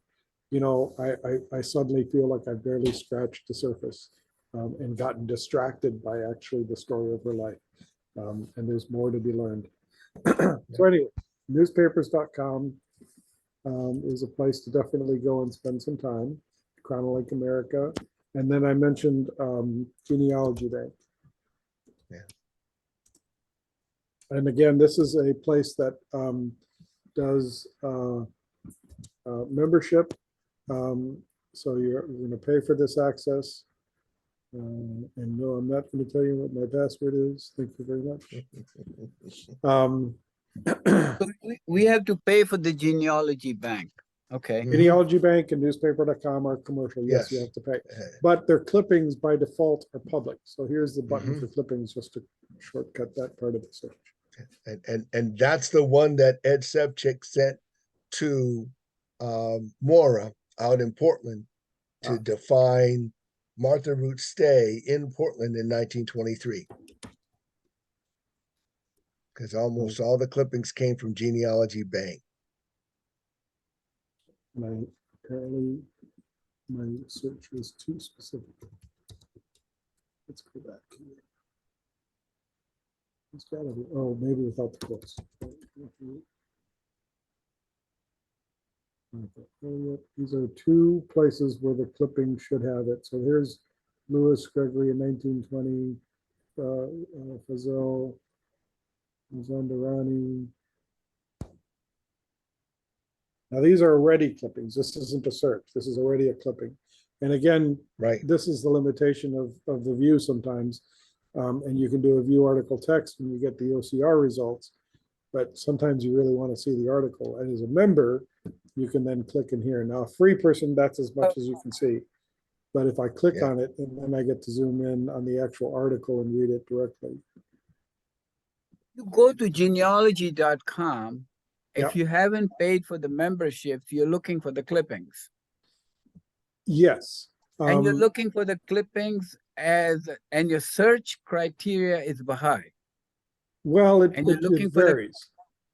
you know, I suddenly feel like I've barely scratched the surface and gotten distracted by actually the story of her life. And there's more to be learned. So anyway, newspapers.com is a place to definitely go and spend some time. Chronolink America. And then I mentioned Genealogy Day. Yeah. And again, this is a place that does membership. So you're going to pay for this access. And no, I'm not going to tell you what my password is. Thank you very much. So we have to pay for the genealogy bank. Okay. Genealogy Bank and newspaper.com are commercial. Yes, you have to pay. But their clippings by default are public. So here's the button for clippings just to shortcut that part of the search. And that's the one that Ed Sevchik sent to Mora out in Portland to Ah. define Martha Root's stay in Portland in 1923. Because almost all the clippings came from Genealogy Bank. Apparently my search was too specific. Let's go back here. It's gotta be, oh, maybe without the quotes. These are two places where the clipping should have it. So here's Lewis Gregory in 1920, Fazell, Zandarani. Now these are already clippings. This isn't a search. This is already a clipping. And again, Right. this is the limitation of the view sometimes. And you can do a view article text when you get the OCR results, but sometimes you really want to see the article. And as a member, you can then click in here. Now, a free person, that's as much as you can see. But if I click Yeah. on it, and then I get to zoom in on the actual article and read it directly. You go to genealogy.com. If Yep. you haven't paid for the memberships, you're looking for the clippings. Yes. And you're looking for the clippings and your search criteria is Baha'i. Well, And you're looking it for the- varies.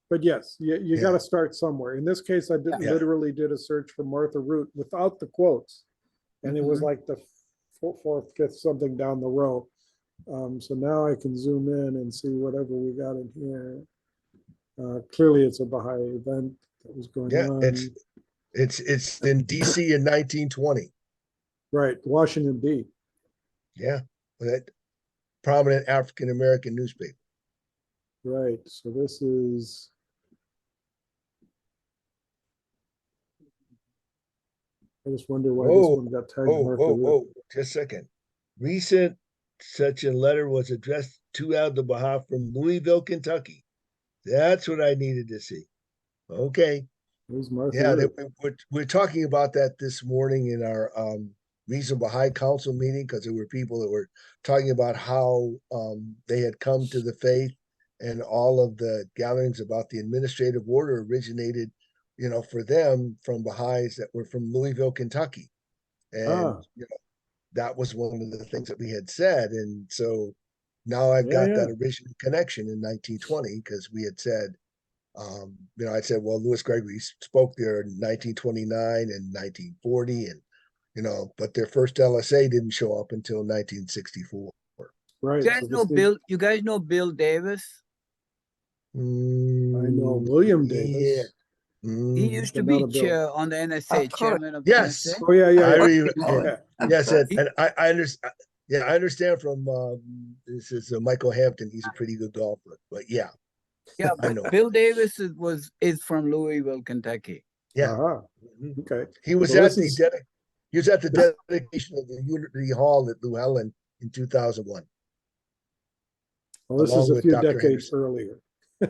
But yes, you Yeah. got to start somewhere. In this case, I did Yeah. literally did a search for Martha Root without the quotes. And it was Mhm. like the fourth, fifth, something down the row. So now I can zoom in and see whatever we got in here. Clearly, it's a Baha'i event that was going Yeah, on. it's in DC in 1920. Right, Washington D. Yeah, that prominent African American newspaper. Right, so this is. I just wonder why this one got tagged Martha Root. Just a second. Recent such a letter was addressed to Abdul Baha from Louisville, Kentucky. That's what I needed to see. Okay. There's Martha Yeah, Root. we're talking about that this morning in our Reasonable High Council meeting, because there were people that were talking about how they had come to the faith, and all of the gatherings about the administrative order originated, for them from Baha'is that were from Louisville, Kentucky. And that was one of the things that we had said. And so now I've got that original connection in 1920, because we had said, I said, well, Lewis Gregory spoke there in 1929 and 1940, and but their first LSA didn't show up until 1964. Right. You guys know Bill Davis? I know William Davis. He used to but be not a Bill. chair on the NSA, Of course. chairman of the Yes. NSA. Oh, yeah. Yes, and I understand. Yeah, I understand from this is Michael Hampton. He's a pretty good golfer, but yeah. Yeah, I but know. Bill Davis is from Louisville, Kentucky. Yeah. Uh-huh. Mhm. Okay. He was Well, at he was at the dedication of the Unity Hall at Llewellyn in 2001. Well, this along is a with few Dr. decades Henderson. earlier.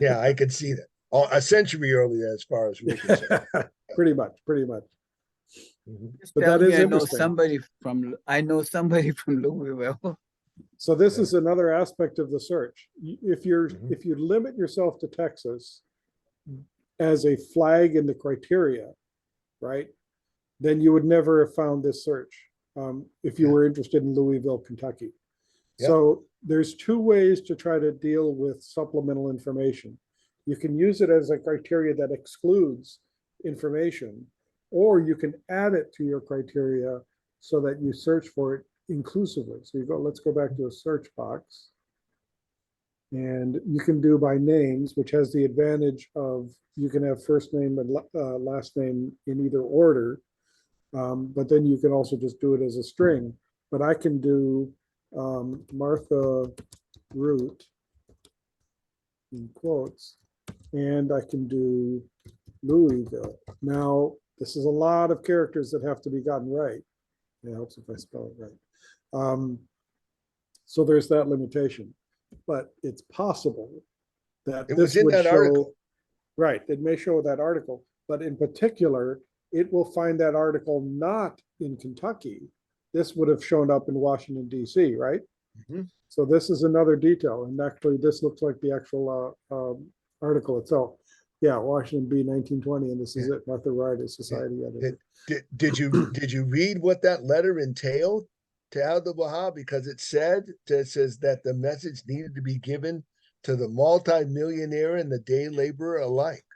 Yeah, I could see that. A century earlier, as far as we're concerned. Pretty much. Mhm. Just But telling that is you, interesting. I know somebody from Louisville. So this Yeah. is another aspect of the search. If you limit yourself to Texas as a flag in the criteria, right, then you would never have found this search if you were interested in Louisville, Kentucky. Yeah. So there's two ways to try to deal with supplemental information. You can use it as a criteria that excludes information, or you can add it to your criteria so that you search for it inclusively. So let's go back to a search box. And you can do by names, which has the advantage of you can have first name and last name in either order. But then you can also just do it as a string. But I can do Martha Root in quotes, and I can do Louisville. Now, this is a lot of characters that have to be gotten right. It helps if I spell it right. So there's that limitation, but it's possible that It this was in would that show, article. right, it may show that article, but in particular, it will find that article not in Kentucky. This would have shown up in Washington, D.C., right? Mhm. So this is another detail, and actually this looks like the actual article itself. Yeah, Washington B 1920, and this is Yeah. it, Martha Ryder, Society Editor. Did you read what that letter entailed to Abdul Baha? Because it says that the message needed to be given to the multimillionaire and the day laborer alike.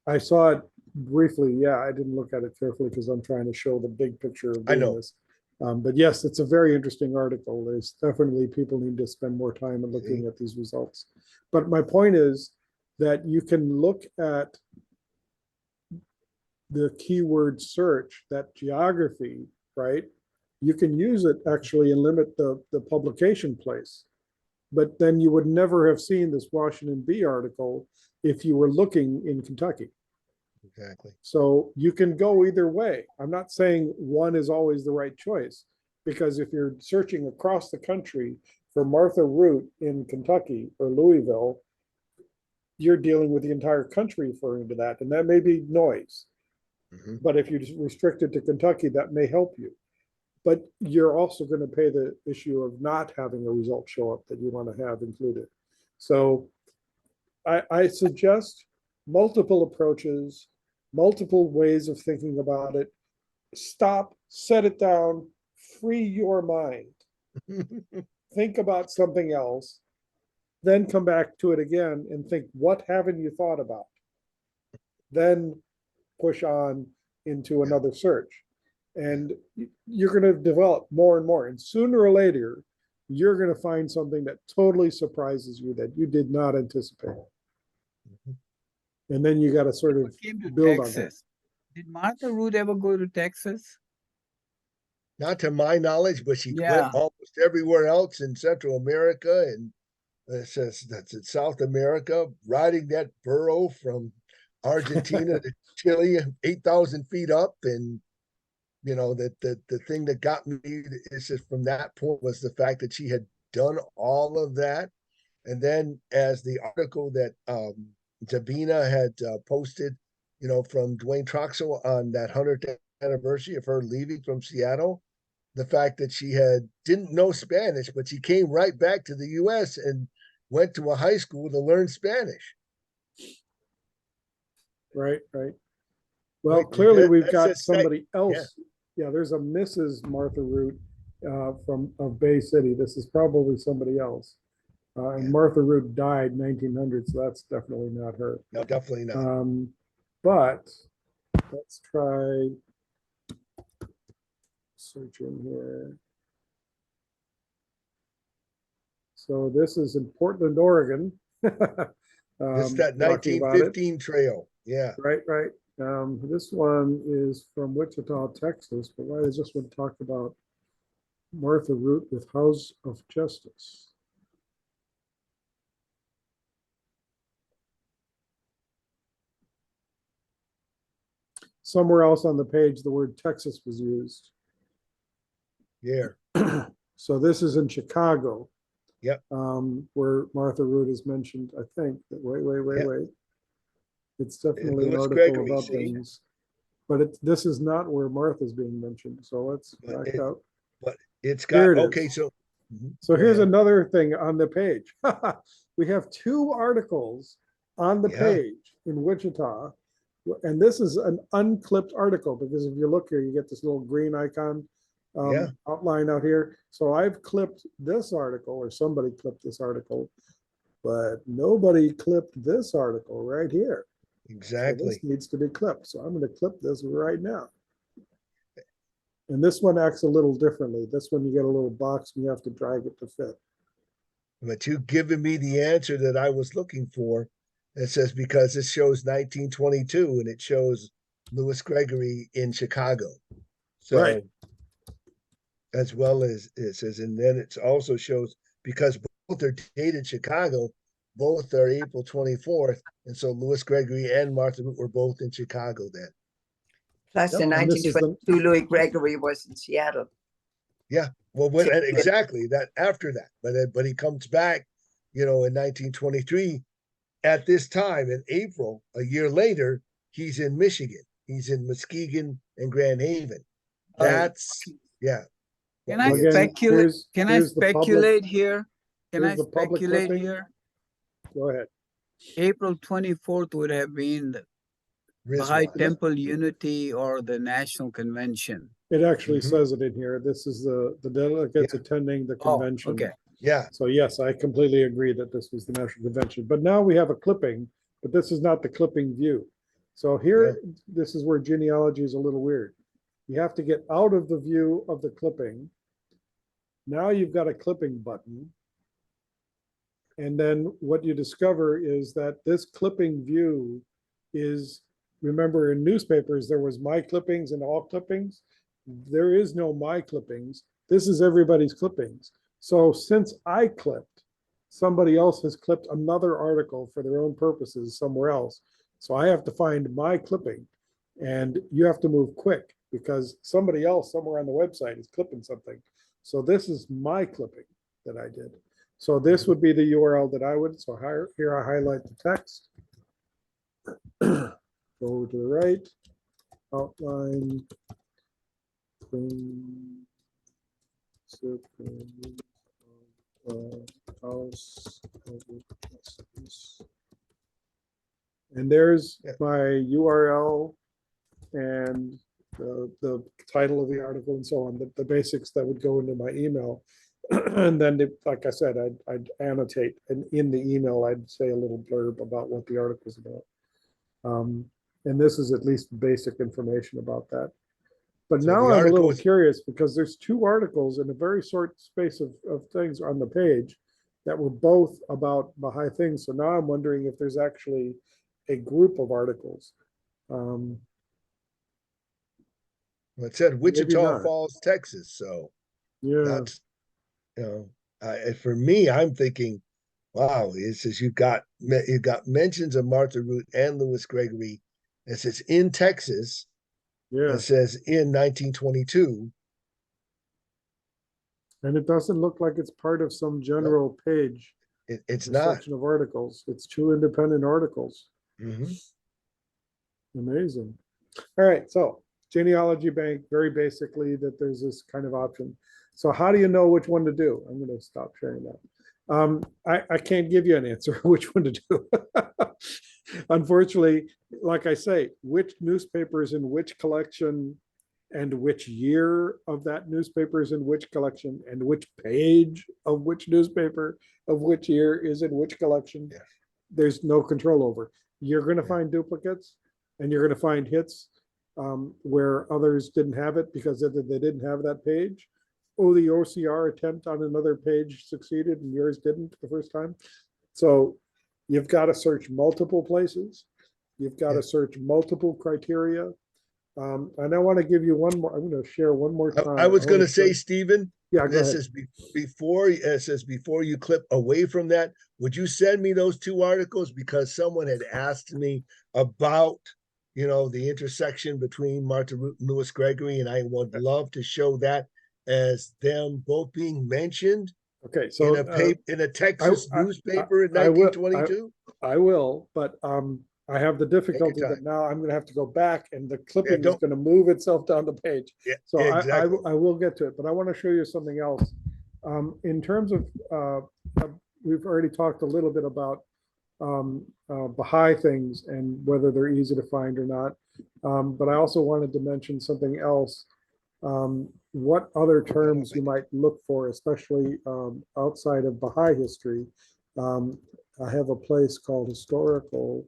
I saw it briefly. Yeah, I didn't look at it carefully because I'm trying to show the big picture of I doing know. this. But yes, it's a very interesting article. There's definitely people need to spend more time in looking See? at these results. But my point is that you can look at the keyword search, that geography, right? You can use it actually and limit the publication place. But then you would never have seen this Washington Bee article if you were looking in Kentucky. Exactly. So you can go either way. I'm not saying one is always the right choice, because if you're searching across the country for Martha Root in Kentucky or Louisville, you're dealing with the entire country referring to that, and that may be noise. Mhm. But if you just restrict it to Kentucky, that may help you. But you're also going to pay the issue of not having a result show up that you want to have included. So I suggest multiple approaches, multiple ways of thinking about it. Stop, set it down, free your mind, think about something else, then come back to it again and think, what haven't you thought about? Then push on into another search. And you're going to develop more and more. And sooner or later, you're going to find something that totally surprises you that you did not anticipate. And then you got to sort of Came to build on that. Texas. Did Martha Root ever go to Texas? Not to my knowledge, but she Yeah. went almost everywhere else in Central America and that's in South America, riding that burro from Argentina to Chile, 8,000 feet up. And, you know, the thing that got me is just from that point was the fact that she had done all of that. And then as the article that Davina had posted, you know, from Dwayne Troxel on that 100th anniversary of her leaving from Seattle, the fact that she didn't know Spanish, but she came right back to the US and went to a high school to learn Spanish. Right, right. Well, Right, clearly we've that's got just like- somebody else. Yeah, there's a Mrs. Martha Root from of Bay City. This is probably somebody else. And Yeah. Martha Root died 1900, so that's definitely not her. No, definitely not. But let's try searching here. So this is in Portland, Oregon. It's that talking about it. 1915 trail. Yeah. Right, right. This one is from Wichita, Texas, but why does this one talk about Martha Root with House of Justice? Somewhere else on the page, the word Texas was used. Yeah. So this is in Chicago. Yep. Where Martha Root is mentioned, I think. Wait. It's definitely an Louis article Gregory, about see? things. But this is not where Martha's being mentioned. So let's back up. But it's Here got, it okay, is. so. So here's ahead. another thing on the page. We have two articles on the Yeah. page in Wichita. And this is an unclipped article because if you look here, you get this little green icon Yeah. outline out here. So I've clipped this article, or somebody clipped this article, but nobody clipped this article right here. So Exactly. this needs to be clipped. So I'm going to clip this right now. And this one acts a little differently. This one, you get a little box and you have to drag it to fit. But you've given me the answer that I was looking for. It says because it shows 1922 and it shows Louis Gregory in Chicago. So Right. as well as it says, and then it also shows because both are dated Chicago, both are April 24th. And so Louis Gregory and Martha Root were both in Chicago then. Plus Yep, in and this is 1922, Louis Gregory was in Seattle. Yeah. Well, exactly that after that, but he comes back, you know, in 1923. At this time in April, a year later, he's in Michigan. He's in Muskegon and Grand Haven. That's yeah. Can I Again, speculate? here's- Can I here's the public- speculate here? Can I here's the public speculate clipping. here? Go ahead. April 24th would have been the Baha'i Rizwan. Temple Unity or the National Convention. It actually Mhm. says it in here. This is the delegates Yeah. attending the Oh, convention. okay. Yeah, So yes, I completely agree that this was the national convention, but now we have a clipping, but this is not the clipping view. So here, this is where genealogy is a little weird. You have to get out of the view of the clipping. Now you've got a clipping button. And then what you discover is that this clipping view is, remember in newspapers, there was my clippings and all clippings. There is no my clippings. This is everybody's clippings. So since I clipped, somebody else has clipped another article for their own purposes somewhere else. So I have to find my clipping, and you have to move quick because somebody else somewhere on the website is clipping something. So this is my clipping that I did. So this would be the URL that I would, so here I highlight the text. Go over to the right, outline. House. And there's Yeah. my URL and the title of the article and so on, the basics that would go into my email. And then, like I said, I'd annotate, and in the email, I'd say a little blurb about what the article's about. And this is at least basic information about that. But So now the I'm a little article is- curious because there's two articles in a very short space of things on the page that were both about Baha'i things. So now I'm wondering if there's actually a group of articles. well, it said Wichita not. Falls, Texas, so Yeah, that's, for me, I'm thinking, wow, it says you've got mentions of Martha Root and Lewis Gregory. It says in Texas. yeah. It says in 1922. And it doesn't look like it's part of some general page. It's or not. section of articles. It's two independent articles. Mhm. Amazing. All right, so genealogy bank, very basically that there's this kind of option. So how do you know which one to do? I'm going to stop sharing that. I can't give you an answer which one to do. Unfortunately, like I say, which newspaper is in which collection and which year of that newspaper is in which collection and which page of which newspaper of which year is in which collection. Yeah. There's no control over. You're going to Yeah. find duplicates and you're going to find hits where others didn't have it because either they didn't have that page, or the OCR attempt on another page succeeded and yours didn't the first time. So you've got to search multiple places. You've got to search multiple criteria. And I want to give you one more. I'm going to share one more time. I was going to wanna say, show- Stephen, yeah, go this ahead. is before you clip away from that, would you send me those two articles? Because someone had asked me about, the intersection between Martha Root and Lewis Gregory, and I would love to show that as them both being mentioned Okay, so in a Texas I- newspaper in I will- 1922. I will, but I have the difficulty that time. now I'm going to have to go back and the clipping is don't- going to move itself down the page. Yeah, So exactly. I will get to it, but I want to show you something else. In terms of, we've already talked a little bit about Baha'i things and whether they're easy to find or not. But I also wanted to mention something else. What other terms you might look for, especially outside of Baha'i history. I have a place called Historical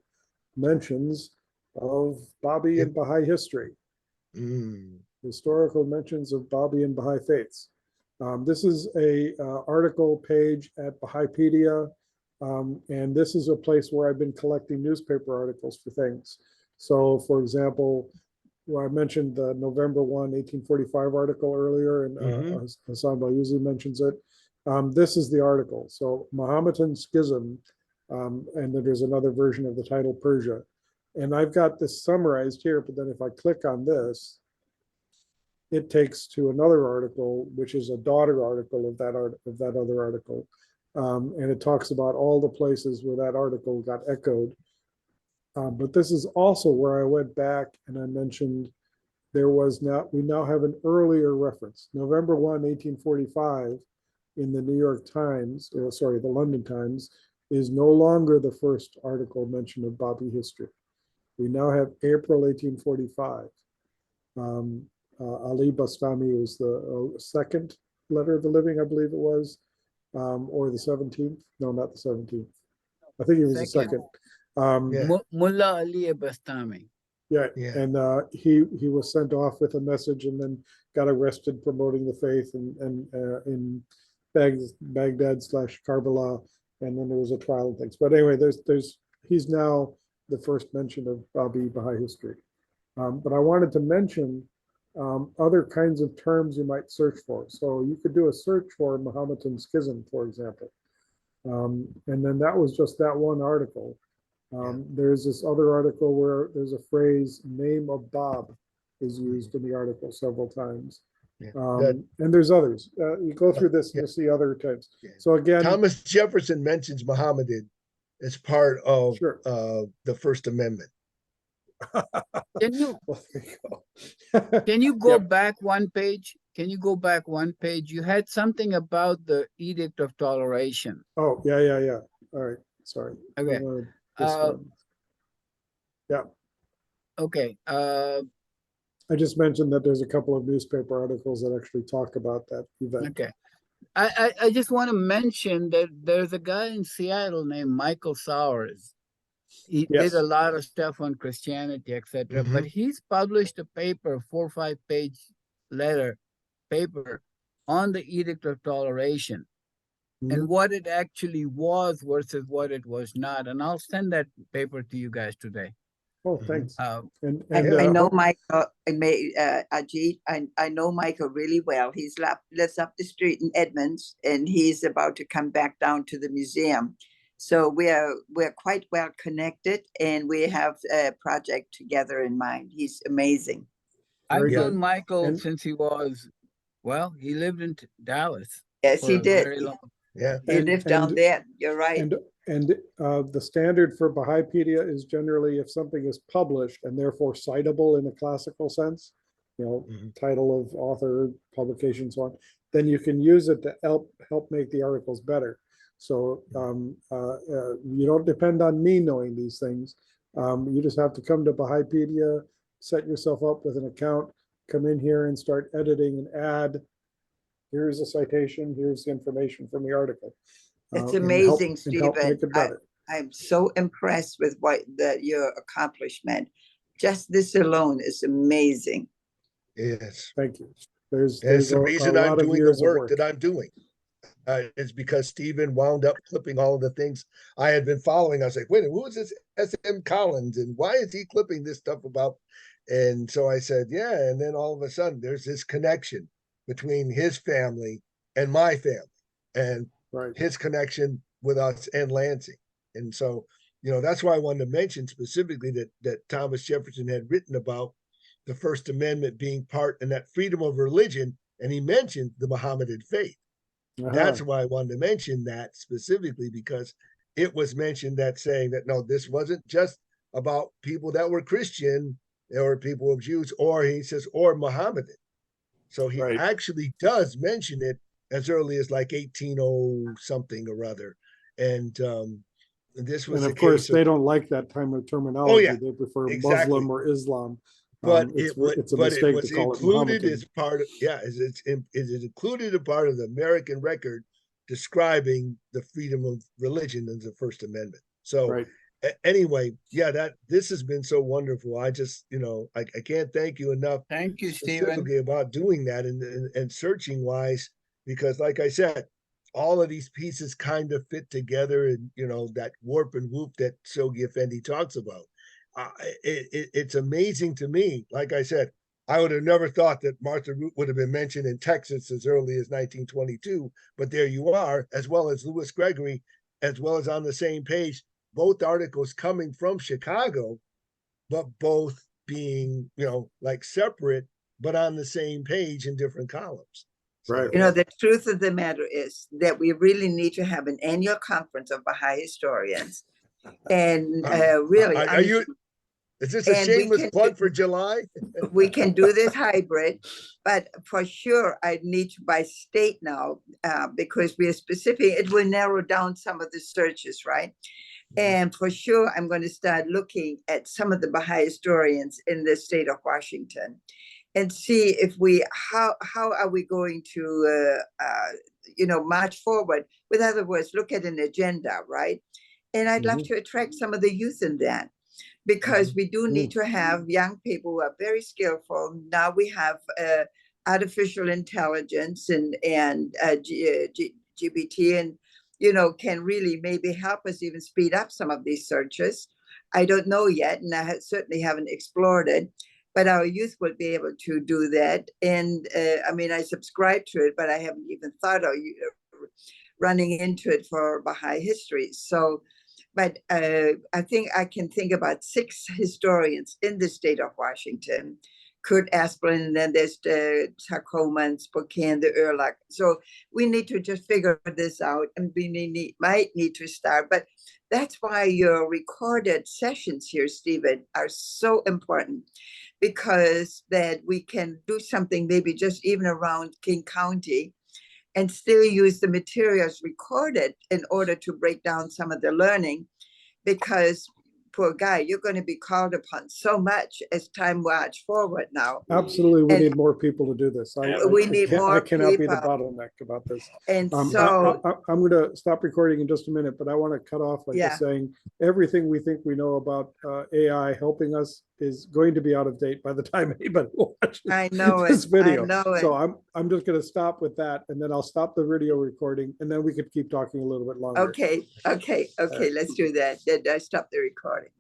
Mentions of Babi and Baha'i History. Mm. Historical Mentions of Babi and Baha'i Faiths. This is a article page at Bahaipedia, and this is a place where I've been collecting newspaper articles for things. So, for example, where I mentioned the November 1, 1845 article earlier, and Hassan Bayuzi mentions it. This is the article. So, Mohammedan Schism, and then there's another version of the title, Persia. And I've got this summarized here, but then if I click on this, it takes to another article, which is a daughter article of that other article. And it talks about all the places where that article got echoed. But this is also where I went back and I mentioned we now have an earlier reference, November 1, 1845, in the New York Times, or sorry, the London Times, is no longer the first article mention of Babi history. We now have April 1845. Ali Bastami was the second letter of the living, I believe it was, or the 17th. No, not the 17th. I think it was the second. Yeah. Mullah Ali Bastami. Yeah, Yeah. and he was sent off with a message and then got arrested promoting the faith and in Baghdad / Karbala, and then there was a trial and things. But anyway, he's now the first mention of Babi Baha'i history. But I wanted to mention other kinds of terms you might search for. So you could do a search for Mahometan schism, for example, and then that was just that one article. There's this other article where there's a phrase, name of Bob, is used in the article several times. Yeah. And there's others. You go through this and you'll see other types. Yeah. So again, Thomas Jefferson mentions Mohammedan as part of sure. the First Amendment. Can you Well, there you go. can you go Yep. back one page? Can you go back one page? You had something about the Edict of Toleration. Oh, yeah. All right, sorry. Okay. This Uh, one. Yeah, Okay. I just mentioned that there's a couple of newspaper articles that actually talk about that event. Okay. I just want to mention that there's a guy in Seattle named Michael Sowers. He Yes. did a lot of stuff on Christianity, etc. But he's published a paper, 4 or 5 page paper on the Edict of Toleration and what it actually was versus what it was not. And I'll send that paper to you guys today. Oh, thanks. And I know Michael, Ajit, I know Michael really well. He's lives up the street in Edmonds, and he's about to come back down to the museum. So we're quite well connected, and we have a project together in mind. He's amazing. I've Very known good. Michael And- since he was, well, he lived in Dallas. Yes, for he a did. very long- Yeah. He And- lived down and- there. You're right. And the standard for Bahaipedia is generally if something is published and therefore citable in a classical sense, title of author, publication, so on, then you can use it to help make the articles better. So you don't depend on me knowing these things. You just have to come to Bahaipedia, set yourself up with an account, come in here and start editing and add. Here's a citation, here's the information from the article. It's and amazing, help Stephen. make it better. I'm so impressed with your accomplishment. Just this alone is amazing. Yes. Thank you. There's the a reason I'm lot of doing years the of work that I'm doing. Is because Stephen wound up clipping all of the things I had been following. I was like, wait, who is this S.M. Collins? And why is he clipping this stuff about? And so I said, yeah. And then all of a sudden there's this connection between his family and my family and Right. his connection with us and Lansing. And so, that's why I wanted to mention specifically that Thomas Jefferson had written about the First Amendment being part and that freedom of religion. And he mentioned the Mohammedan faith. That's why I wanted to mention that specifically, because it was mentioned that saying that, no, this wasn't just about people that were Christian or people of Jews, or he says, or Mohammedan. So he actually does mention it as early as like 1800 something or other. And this was, and of course, they don't like that type of terminology. Oh, yeah, They prefer exactly. Muslim or Islam. But it's a mistake to call it included Mohammedan. as part of, it is included a part of the American record describing the freedom of religion in the First Amendment. So anyway, this has been so wonderful. I just, I can't thank you enough. Thank you, Specifically Stephen. about doing that and searching wise, because like I said, all of these pieces kind of fit together, and that warp and whoop that Shoghi Effendi talks about. It's amazing to me. Like I said, I would have never thought that Martha Root would have been mentioned in Texas as early as 1922, but there you are, as well as Louis Gregory, as well as on the same page, both articles coming from Chicago, but both being, like separate, but on the same page in different columns. Right. The truth of the matter is that we really need to have an annual conference of Baha'i historians. And really, Is this a And we shameless can plug do- for July? we can do this hybrid, but for sure I need to by state now, because we are specific, it will narrow down some of the searches, right? And for sure, I'm going to start looking at some of the Baha'i historians in the state of Washington and see if how are we going to, march forward. With other words, look at an agenda, right? And I'd love to attract some of the youth in that, because we do need to have young people who are very skillful. Now we have artificial intelligence and GBT, and can really maybe help us even speed up some of these searches. I don't know yet, and I certainly haven't explored it, but our youth will be able to do that. And I subscribe to it, but I haven't even thought of running into it for Baha'i history. So, but I think I can think about 6 historians in the state of Washington. Kurt Asplin, and then there's the Tacoma and Spokane, the Erlach. So we need to just figure this out, and we might need to start. But that's why your recorded sessions here, Stephen, are so important, because that we can do something maybe just even around King County and still use the materials recorded in order to break down some of the learning, because poor guy, you're going to be called upon so much as time march forward now. Absolutely, we And need more people to do this. we need more I cannot be the people. bottleneck about this. And I'm so, going to stop recording in just a minute, but I want to cut off by Yeah. just saying everything we think we know about AI helping us is going to be out of date by the time anybody watches I know this it. video. I know it. So I'm just going to stop with that, and then I'll stop the video recording, and then we could keep talking a little bit longer. Okay, let's do that. Then I stop the recording.